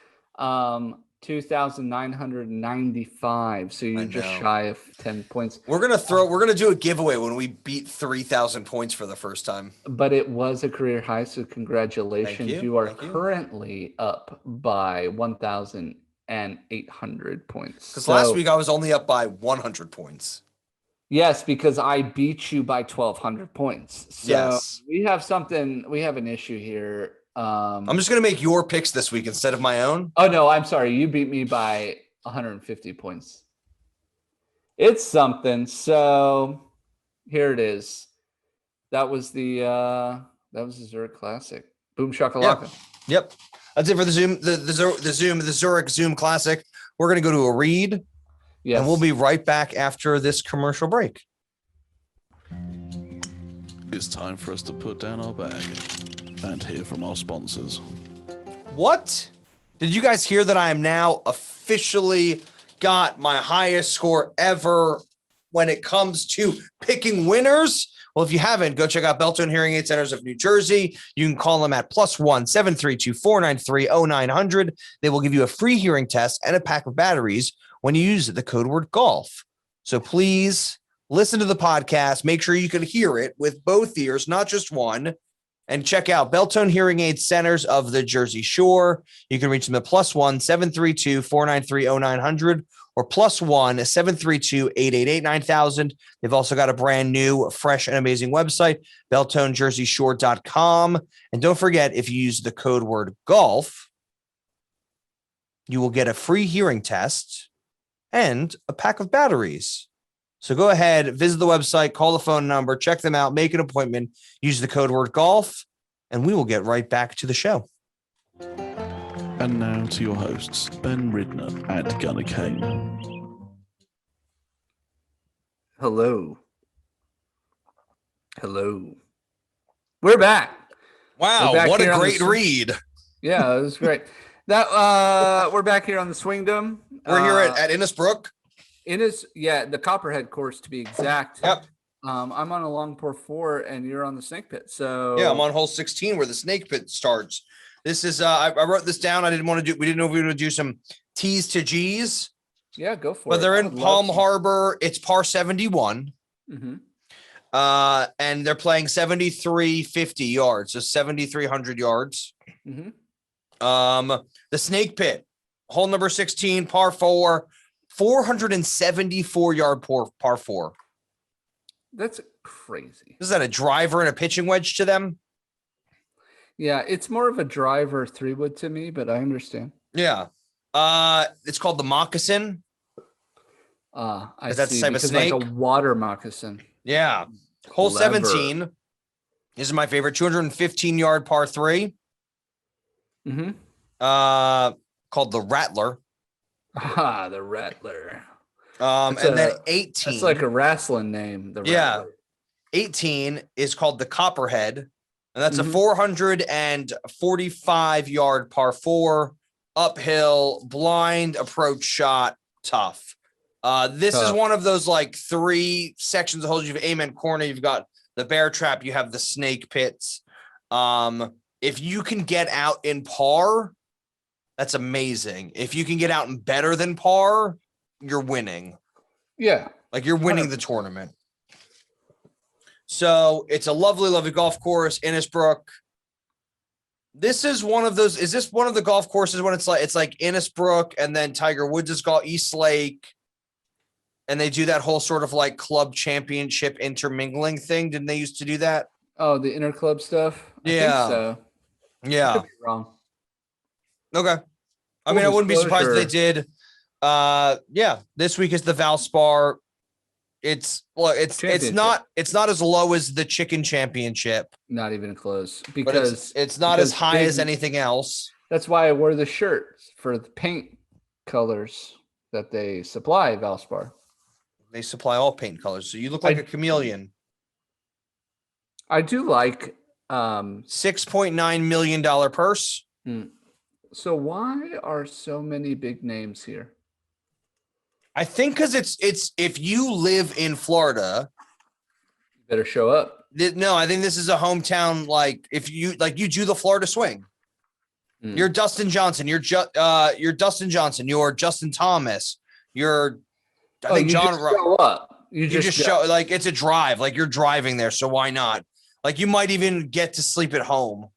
2,995. So you're just shy of 10 points. We're gonna do a giveaway when we beat 3,000 points for the first time. But it was a career high, so congratulations. You are currently up by 1,800 points. Because last week I was only up by 100 points. Yes, because I beat you by 1,200 points. So we have an issue here. I'm just going to make your picks this week instead of my own. Oh, no, I'm sorry. You beat me by 150 points. It's something. So here it is. That was the Zurich Classic. Boom shakalaka. Yep. That's it for the Zurich Zoom Classic. We're going to go to a read. Yes. And we'll be right back after this commercial break. It's time for us to put down our bag and hear from our sponsors. What? Did you guys hear that I am now officially got my highest score ever when it comes to picking winners? Well, if you haven't, go check out Beltone Hearing Aid Centers of New Jersey. You can call them at +1 732 493 0900. They will give you a free hearing test and a pack of batteries when you use the code word golf. So please listen to the podcast. Make sure you can hear it with both ears, not just one. And check out Beltone Hearing Aid Centers of the Jersey Shore. You can reach them at +1 732 493 0900 or +1 732 888 9000. They've also got a brand new, fresh, and amazing website, BeltoneJerseyShore.com. And don't forget, if you use the code word golf, you will get a free hearing test and a pack of batteries. So go ahead, visit the website, call the phone number, check them out, make an appointment, use the code word golf, and we will get right back to the show. And now to your hosts, Ben Ridner and Gunnar Kane. Hello. We're back. Wow, what a great read. Yeah, it was great. We're back here on the Swingdom. We're here at Innisbrook. The Copperhead course to be exact. Yep. I'm on a long par 4 and you're on the snake pit. So yeah, I'm on hole 16 where the snake pit starts. This is I wrote this down. We didn't know if we were going to do some T's to G's. Yeah, go for it. But they're in Palm Harbor. It's par 71. Mm-hmm. And they're playing 7,350 yards, so 7,300 yards. Mm-hmm. The snake pit, hole number 16, par 4, 474 yard par 4. That's crazy. Is that a driver and a pitching wedge to them? Yeah, it's more of a driver 3-wood to me, but I understand. Yeah. It's called the moccasin. I Is that see. the type of snake? Like a water moccasin. Yeah. Hole 17. This is my favorite. 215-yard par 3. Mm-hmm. Called the Rattler. Ah, the Rattler. Then 18. That's like a wrestling name. The Rattler. 18 is called the Copperhead, and that's a 445-yard par 4, uphill, blind approach shot, tough. This is one of those like 3 sections of holes. You have Amen Corner, you've got the bear trap, you have the snake pits. If you can get out in par, that's amazing. If you can get out in better than par, you're winning. Yeah. Like you're winning 100%. The tournament. So it's a lovely, lovely golf course, Innisbrook. This is one of those. Is this one of the golf courses when it's like Innisbrook and then Tiger Woods' golf, East Lake, and they do that whole sort of like club championship intermingling thing? Didn't they used to do that? Oh, the interclub stuff? I think so. Yeah. I could be wrong. Okay. I mean, I wouldn't be surprised if they did. Yeah. This week is the Valspar. It's not as low as the Chicken Championship. Not even close, because it's not as high as anything else. That's why I wore the shirt for the paint colors that they supply. Valspar. They supply all paint colors, so you look like a chameleon. I do like $6.9 million purse. So why are so many big names here? I think because it's if you live in Florida, you better show up. No, I think this is a hometown. Like if you you do the Florida swing, you're Dustin Johnson. You're Dustin Johnson. You're Justin Thomas. You're I think John. Just show up. You just show like it's a drive. Like you're driving there, so why not? Like you might even get to sleep at home,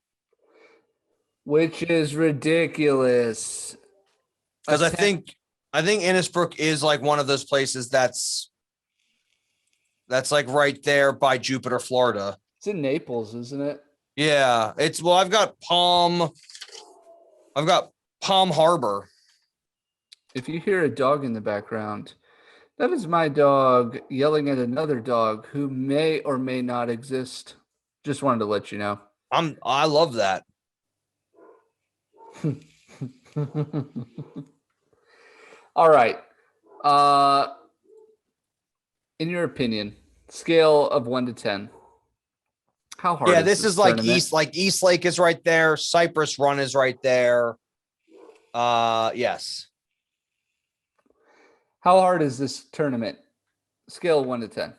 which is ridiculous. Because I think Innisbrook is like one of those places that's like right there by Jupiter, Florida. It's in Naples, isn't it? Yeah, I've got Palm Harbor. If you hear a dog in the background, that is my dog yelling at another dog who may or may not exist. Just wanted to let you know. I love that. All right. In your opinion, scale of 1 to 10, how hard? Yeah, this is like East Lake is right there. Cypress Run is right there. Yes. How hard is this tournament? Scale of 1 to 10.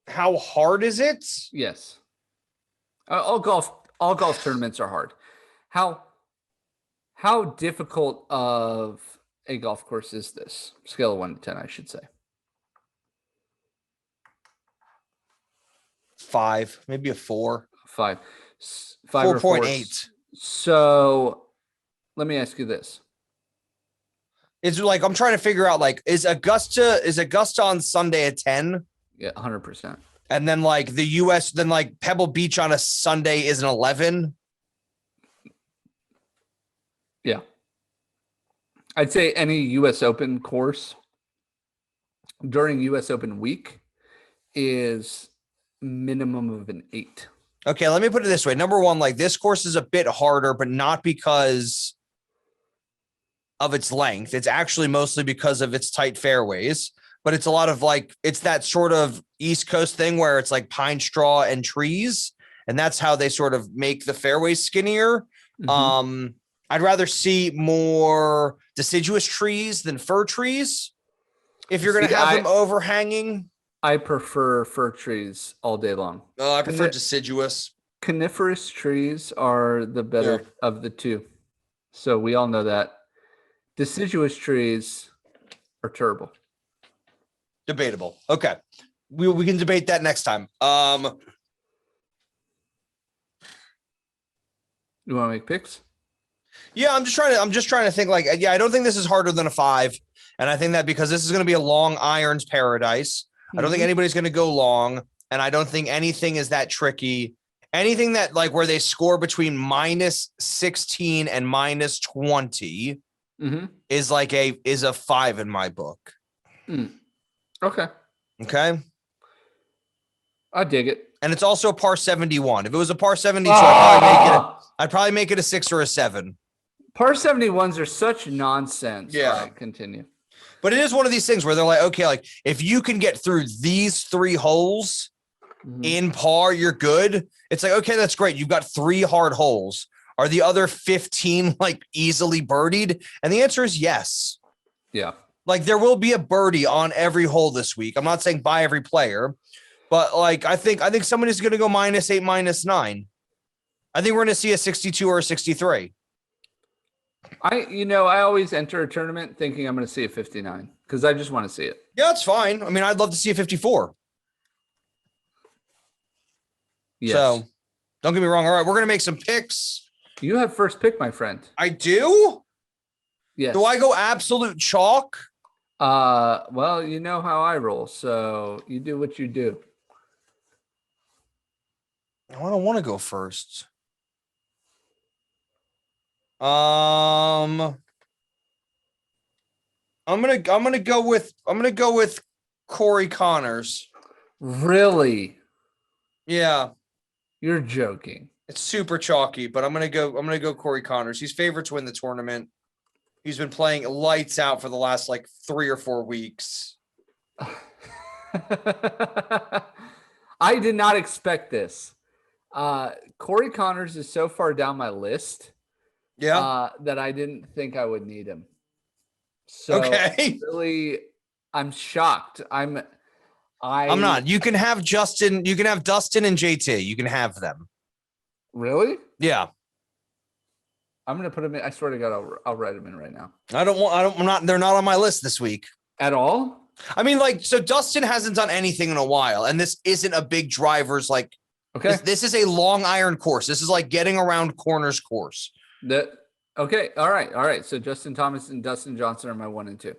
How hard is it? Yes. All golf tournaments are hard. How difficult of a golf course is this? Scale of 1 to 10, I should say. 5, maybe a 4. 5. 4.8. So let me ask you this. It's like I'm trying to figure out like is Augusta on Sunday at 10? Yeah, 100%. And then like the US, then like Pebble Beach on a Sunday is an 11. Yeah. I'd say any US Open course during US Open week is minimum of an 8. Okay, let me put it this way. Number one, like this course is a bit harder, but not because of its length. It's actually mostly because of its tight fairways. But it's a lot of like, it's that sort of East Coast thing where it's like pine straw and trees. And that's how they sort of make the fairways skinnier. Mm-hmm. I'd rather see more deciduous trees than fir trees. If you're going to have them overhanging. I prefer fir trees all day long. Oh, I prefer deciduous. Coniferous trees are the better of the two. So we all know that. Deciduous trees are terrible. Debatable. Okay. We can debate that next time. You want to make picks? Yeah, I'm just trying to think I don't think this is harder than a 5. And I think that because this is going to be a long irons paradise, I don't think anybody's going to go long. And I don't think anything is that tricky. Anything that where they score between -16 and -20 is a 5 in my book. Okay. Okay. I dig it. And it's also a par 71. If it was a par 72, I'd probably make it a 6 or a 7. Par 71s are such nonsense. Yeah. All right, continue. But it is one of these things where they're like, okay, if you can get through these 3 holes in par, you're good. It's like, okay, that's great. You've got 3 hard holes. Are the other 15 easily birdied? And the answer is yes. Yeah. There will be a birdie on every hole this week. I'm not saying by every player, but I think somebody's going to go -8, -9. I think we're going to see a 62 or a 63. I always enter a tournament thinking I'm going to see a 59 because I just want to see it. Yeah, it's fine. I mean, I'd love to see a 54. Yes. So don't get me wrong. All right, we're going to make some picks. You have first pick, my friend. I do? Yes. Do I go absolute chalk? Well, you know how I roll, so you do what you do. I don't want to go first. I'm gonna go with Corey Connors. Really? Yeah. You're joking. It's super chalky, but I'm gonna go Corey Connors. He's favored to win the tournament. He's been playing lights out for the last 3 or 4 weeks. I did not expect this. Corey Connors is so far down my list. Yeah. That I didn't think I would need him. So okay. Really, I'm shocked. I'm not. You can have Justin. You can have Dustin and JT. You can have them. Really? Yeah. I'm gonna put them in. I swear to God, I'll write them in right now. They're not on my list this week at all. I mean, so Dustin hasn't done anything in a while, and this isn't a big driver's Okay. This is a long iron course. This is getting around corners course. Okay. All right. So Justin Thomas and Dustin Johnson are my 1 and 2.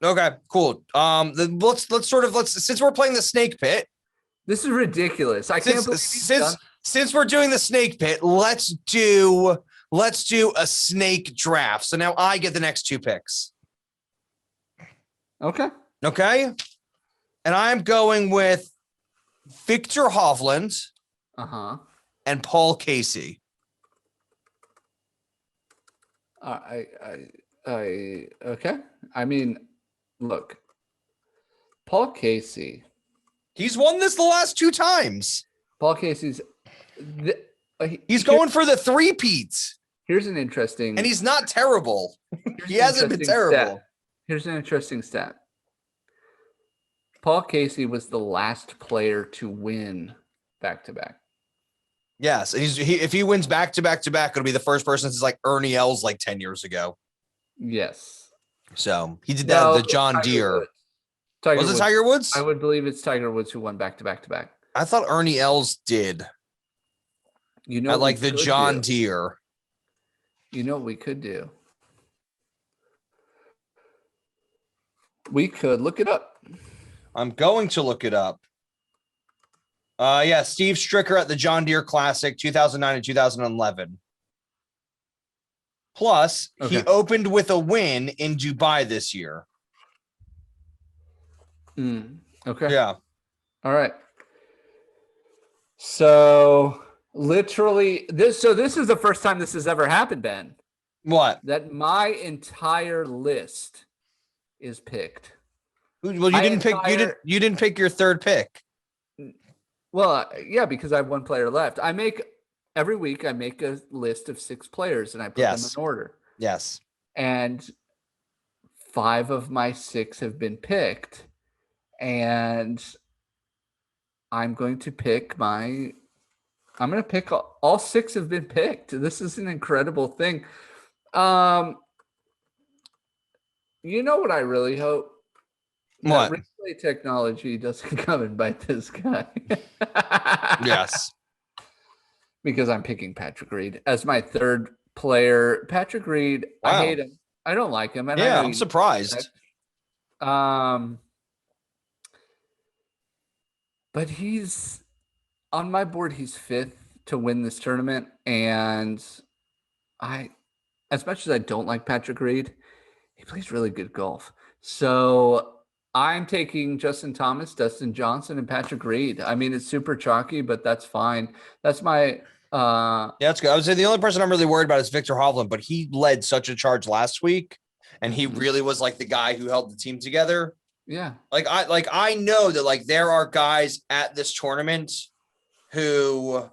Okay, cool. Let's since we're playing the snake pit. This is ridiculous. I can't believe since we're doing the snake pit, let's do a snake draft. So now I get the next 2 picks. Okay. And I'm going with Victor Hovland. And Paul Casey. Okay. I mean, look, Paul Casey. He's won this the last 2 times. Paul Casey's. He's going for the 3-peats. Here's an interesting. And he's not terrible. He hasn't been terrible. Stat. Here's an interesting stat. Paul Casey was the last player to win back-to-back. Yes, if he wins back-to-back, it'll be the first person since Ernie Els 10 years ago. Yes. So he did that the John Deere. Was it Tiger Woods? I would believe it's Tiger Woods who won back-to-back. I thought Ernie Els did. I like the John Deere. You know what we could do? We could look it up. I'm going to look it up. Steve Stricker at the John Deere Classic 2009 and 2011. Plus, He opened with a win in Dubai this year. Okay. Yeah. All right. So literally this is the first time this has ever happened, Ben. What? That my entire list is picked. Well, you didn't pick your 3rd pick. Well, yeah, because I have 1 player left. Every week I make a list of 6 players and I put them in order. Yes. And 5 of my 6 have been picked. And I'm going to pick all 6 have been picked. This is an incredible thing. You know what I really hope? What? Replay technology doesn't come and bite this guy. Yes. Because I'm picking Patrick Reed as my 3rd player. Patrick Reed, Wow. I hate him. I don't like him. And I'm surprised. But he's on my board. He's 5th to win this tournament. And as much as I don't like Patrick Reed, he plays really good golf. So I'm taking Justin Thomas, Dustin Johnson, and Patrick Reed. I mean, it's super chalky, but that's fine. That's my that's good. I would say the only person I'm really worried about is Victor Hovland, but he led such a charge last week, and he really was like the guy who held the team together. Yeah. I know that like there are guys at this tournament who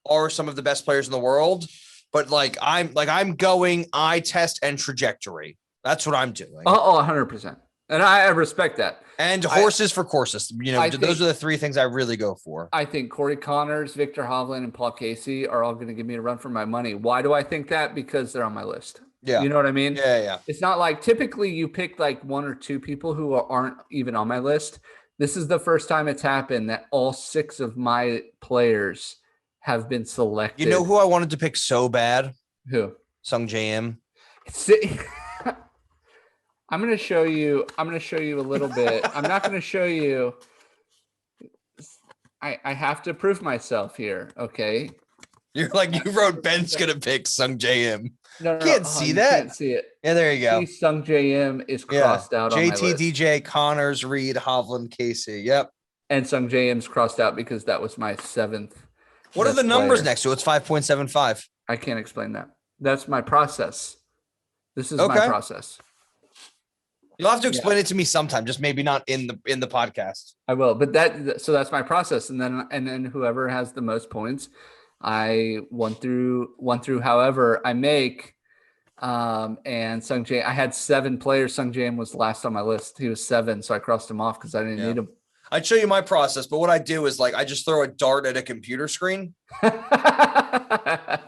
are some of the best players in the world, but I'm going eye test and trajectory. That's what I'm doing. 100%. And I respect that. And horses for courses. Those are the 3 things I really go for. I think Corey Connors, Victor Hovland, and Paul Casey are all going to give me a run for my money. Why do I think that? Because they're on my list. Yeah. You know what I mean? Yeah. It's not like typically you pick like 1 or 2 people who aren't even on my list. This is the first time it's happened that all 6 of my players have been selected. You know who I wanted to pick so bad? Who? Sung JM. I'm going to show you a little bit. I'm not going to show you. I have to prove myself here. Okay. You're like, you wrote Ben's going to pick Sung JM. No, can't see that. Can't see it. Yeah, there you go. Sung JM is crossed out on my JT, list. DJ, Connors, Reed, Hovland, Casey. Yep. And Sung JM's crossed out because that was my 7th. What are the numbers next to it? It's 5.75. I can't explain that. That's my process. This is my process. You'll have to explain it to me sometime, just maybe not in the podcast. I will, but that's my process. And then whoever has the most points, I one through however I make. And Sung Jae, I had 7 players. Sung Jae was last on my list. He was 7, so I crossed him off because I didn't need him. I'd show you my process, but what I do is I just throw a dart at a computer screen. I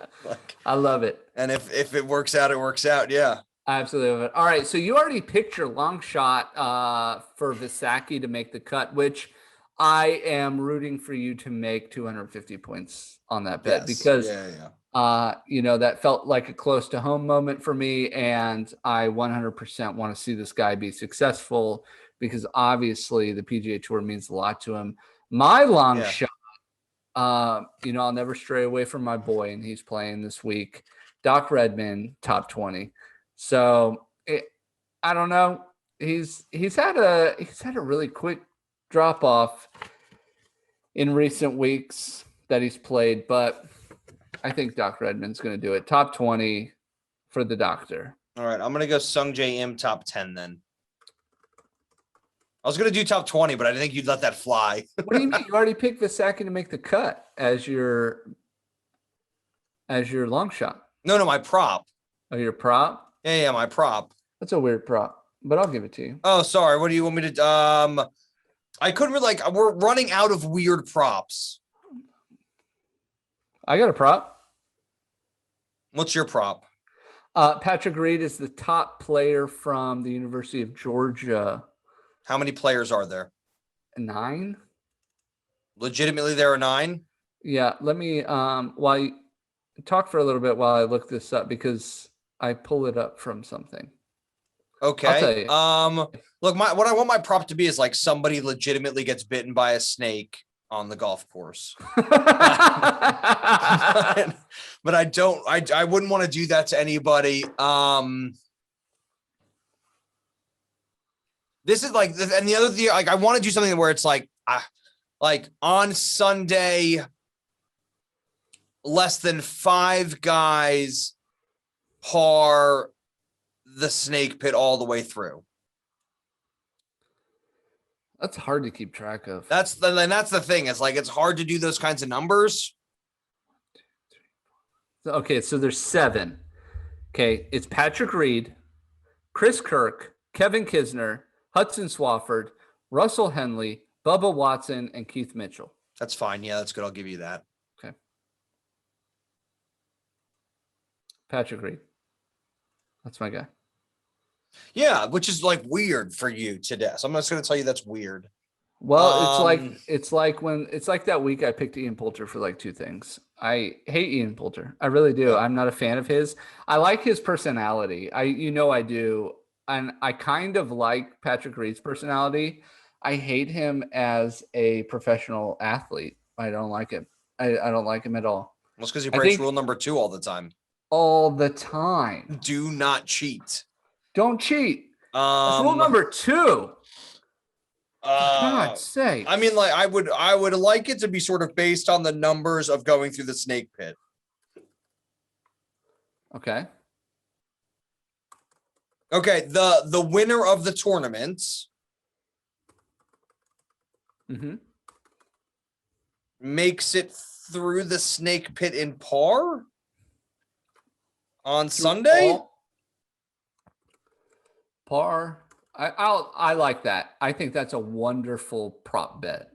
love it. And if it works out, it works out. Yeah. I absolutely love it. All right. So you already picked your long shot for Visacki to make the cut, which I am rooting for you to make 250 points on that bet because that felt like a close to home moment for me. And I 100% want to see this guy be successful because obviously the PGA Tour means a lot to him. My long shot, I'll never stray away from my boy, and he's playing this week. Doc Redman, top 20. So I don't know. He's had a really quick drop off in recent weeks that he's played, but I think Doc Redman's going to do it. Top 20 for the doctor. All right, I'm going to go Sung J.M. top 10 then. I was going to do top 20, but I didn't think you'd let that fly. What do you mean? You already picked Visacki to make the cut as your long shot. No, my prop. Oh, your prop? Yeah, my prop. That's a weird prop, but I'll give it to you. Oh, sorry. What do you want me to? I couldn't really we're running out of weird props. I got a prop. What's your prop? Patrick Reed is the top player from the University of Georgia. How many players are there? 9. Legitimately, there are 9. Yeah. Let me while you talk for a little bit while I look this up because I pull it up from something. Okay. Look, what I want my prop to be is somebody legitimately gets bitten by a snake on the golf course. But I wouldn't want to do that to anybody. This is and the other thing, I want to do something where it's on Sunday, less than 5 guys par the snake pit all the way through. That's hard to keep track of. That's the thing. It's it's hard to do those kinds of numbers. Okay, so there's 7. Okay, it's Patrick Reed, Chris Kirk, Kevin Kisner, Hudson Swafford, Russell Henley, Bubba Watson, and Keith Mitchell. That's fine. Yeah, that's good. I'll give you that. Okay. Patrick Reed. That's my guy. Yeah, which is weird for you today. So I'm just going to tell you that's weird. Well, it's like that week I picked Ian Poulter for 2 things. I hate Ian Poulter. I really do. I'm not a fan of his. I like his personality. I do. And I kind of like Patrick Reed's personality. I hate him as a professional athlete. I don't like him. I don't like him at all. Well, it's because he breaks rule number 2 all the time. All the time. Do not cheat. Don't cheat. That's rule number 2. For God's sake. I mean, like, I would like it to be sort of based on the numbers of going through the snake pit. Okay. Okay, the winner of the tournament makes it through the snake pit in par on Sunday. Par. I like that. I think that's a wonderful prop bet.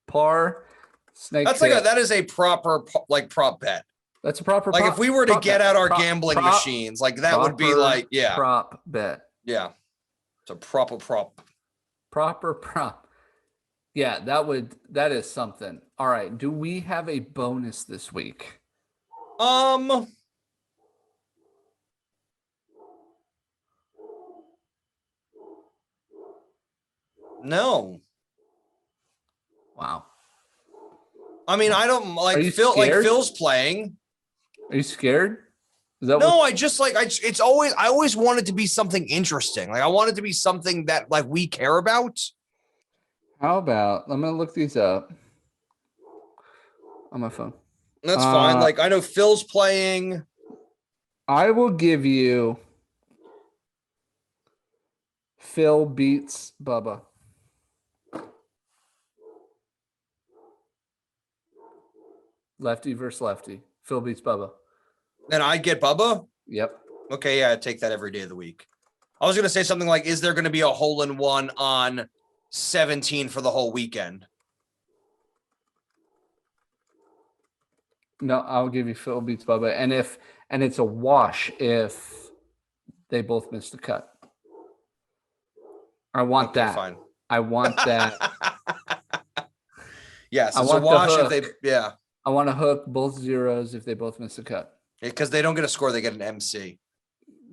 Par, snake. That is a proper prop bet. That's a proper like prop, if we were to get out our gambling prop, machines, like that would be like prop bet. Yeah, it's a proper prop. Proper prop. Yeah, that is something. All right. Do we have a bonus this week? No. Wow. I mean, I don't like Phil. Like Phil's playing. Are you scared? Is that no, I just like I always want it to be something interesting. Like I want it to be something that like we care about. How about I'm gonna look these up on my phone. That's fine. Like I know Phil's playing. I will give you Phil beats Bubba. Lefty versus lefty. Phil beats Bubba. Then I get Bubba? Yep. Okay, yeah, I take that every day of the week. I was going to say something like, is there going to be a hole-in-one on 17 for the whole weekend? No, I'll give you Phil beats Bubba. And it's a wash if they both miss the cut. I want that. Fine. I want that. Yes, it's a wash if they, I want to hook both zeros if they both miss the cut. Because they don't get a score, they get an MC.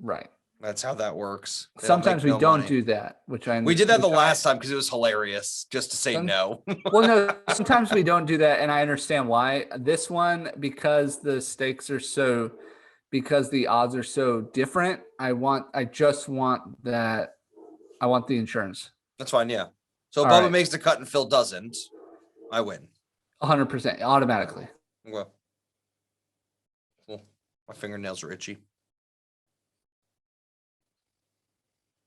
Right. That's how that works. Sometimes we don't do that, we did that the last time because it was hilarious just to say no. Well, no, sometimes we don't do that, and I understand why. This one, because the odds are so different, I just want that. I want the insurance. That's fine, yeah. So if Bubba makes the cut and Phil doesn't, I win. 100%, automatically. Okay. Cool. My fingernails are itchy.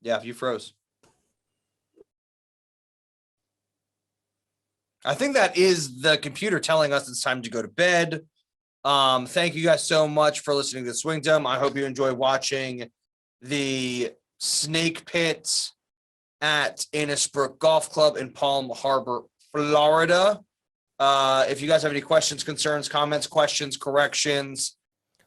Yeah, you froze. I think that is the computer telling us it's time to go to bed. Thank you guys so much for listening to Swingdom. I hope you enjoy watching the snake pit at Innisbrook Golf Club in Palm Harbor, Florida. If you guys have any questions, concerns, comments, questions, corrections,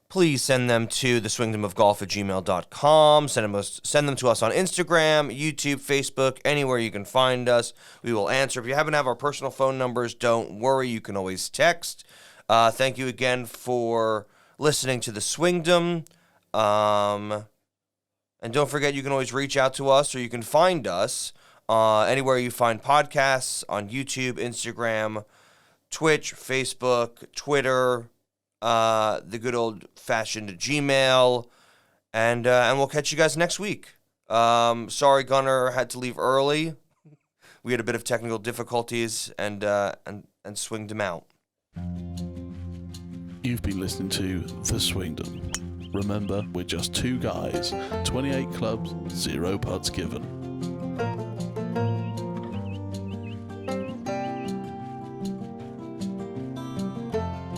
please send them to theswingdomofgolf@gmail.com. Send them to us on Instagram, YouTube, Facebook, anywhere you can find us. We will answer. If you happen to have our personal phone numbers, don't worry. You can always text. Thank you again for listening to the Swingdom. And don't forget, you can always reach out to us, or you can find us anywhere you find podcasts, on YouTube, Instagram, Twitch, Facebook, Twitter, the good old-fashioned Gmail, and we'll catch you guys next week. Sorry, Gunnar had to leave early. We had a bit of technical difficulties, and swinged him out. You've been listening to The Swingdom. Remember, we're just two guys, 28 clubs, 0 putts given.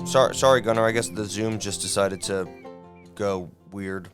Sorry, Gunnar. I guess the Zoom just decided to go weird.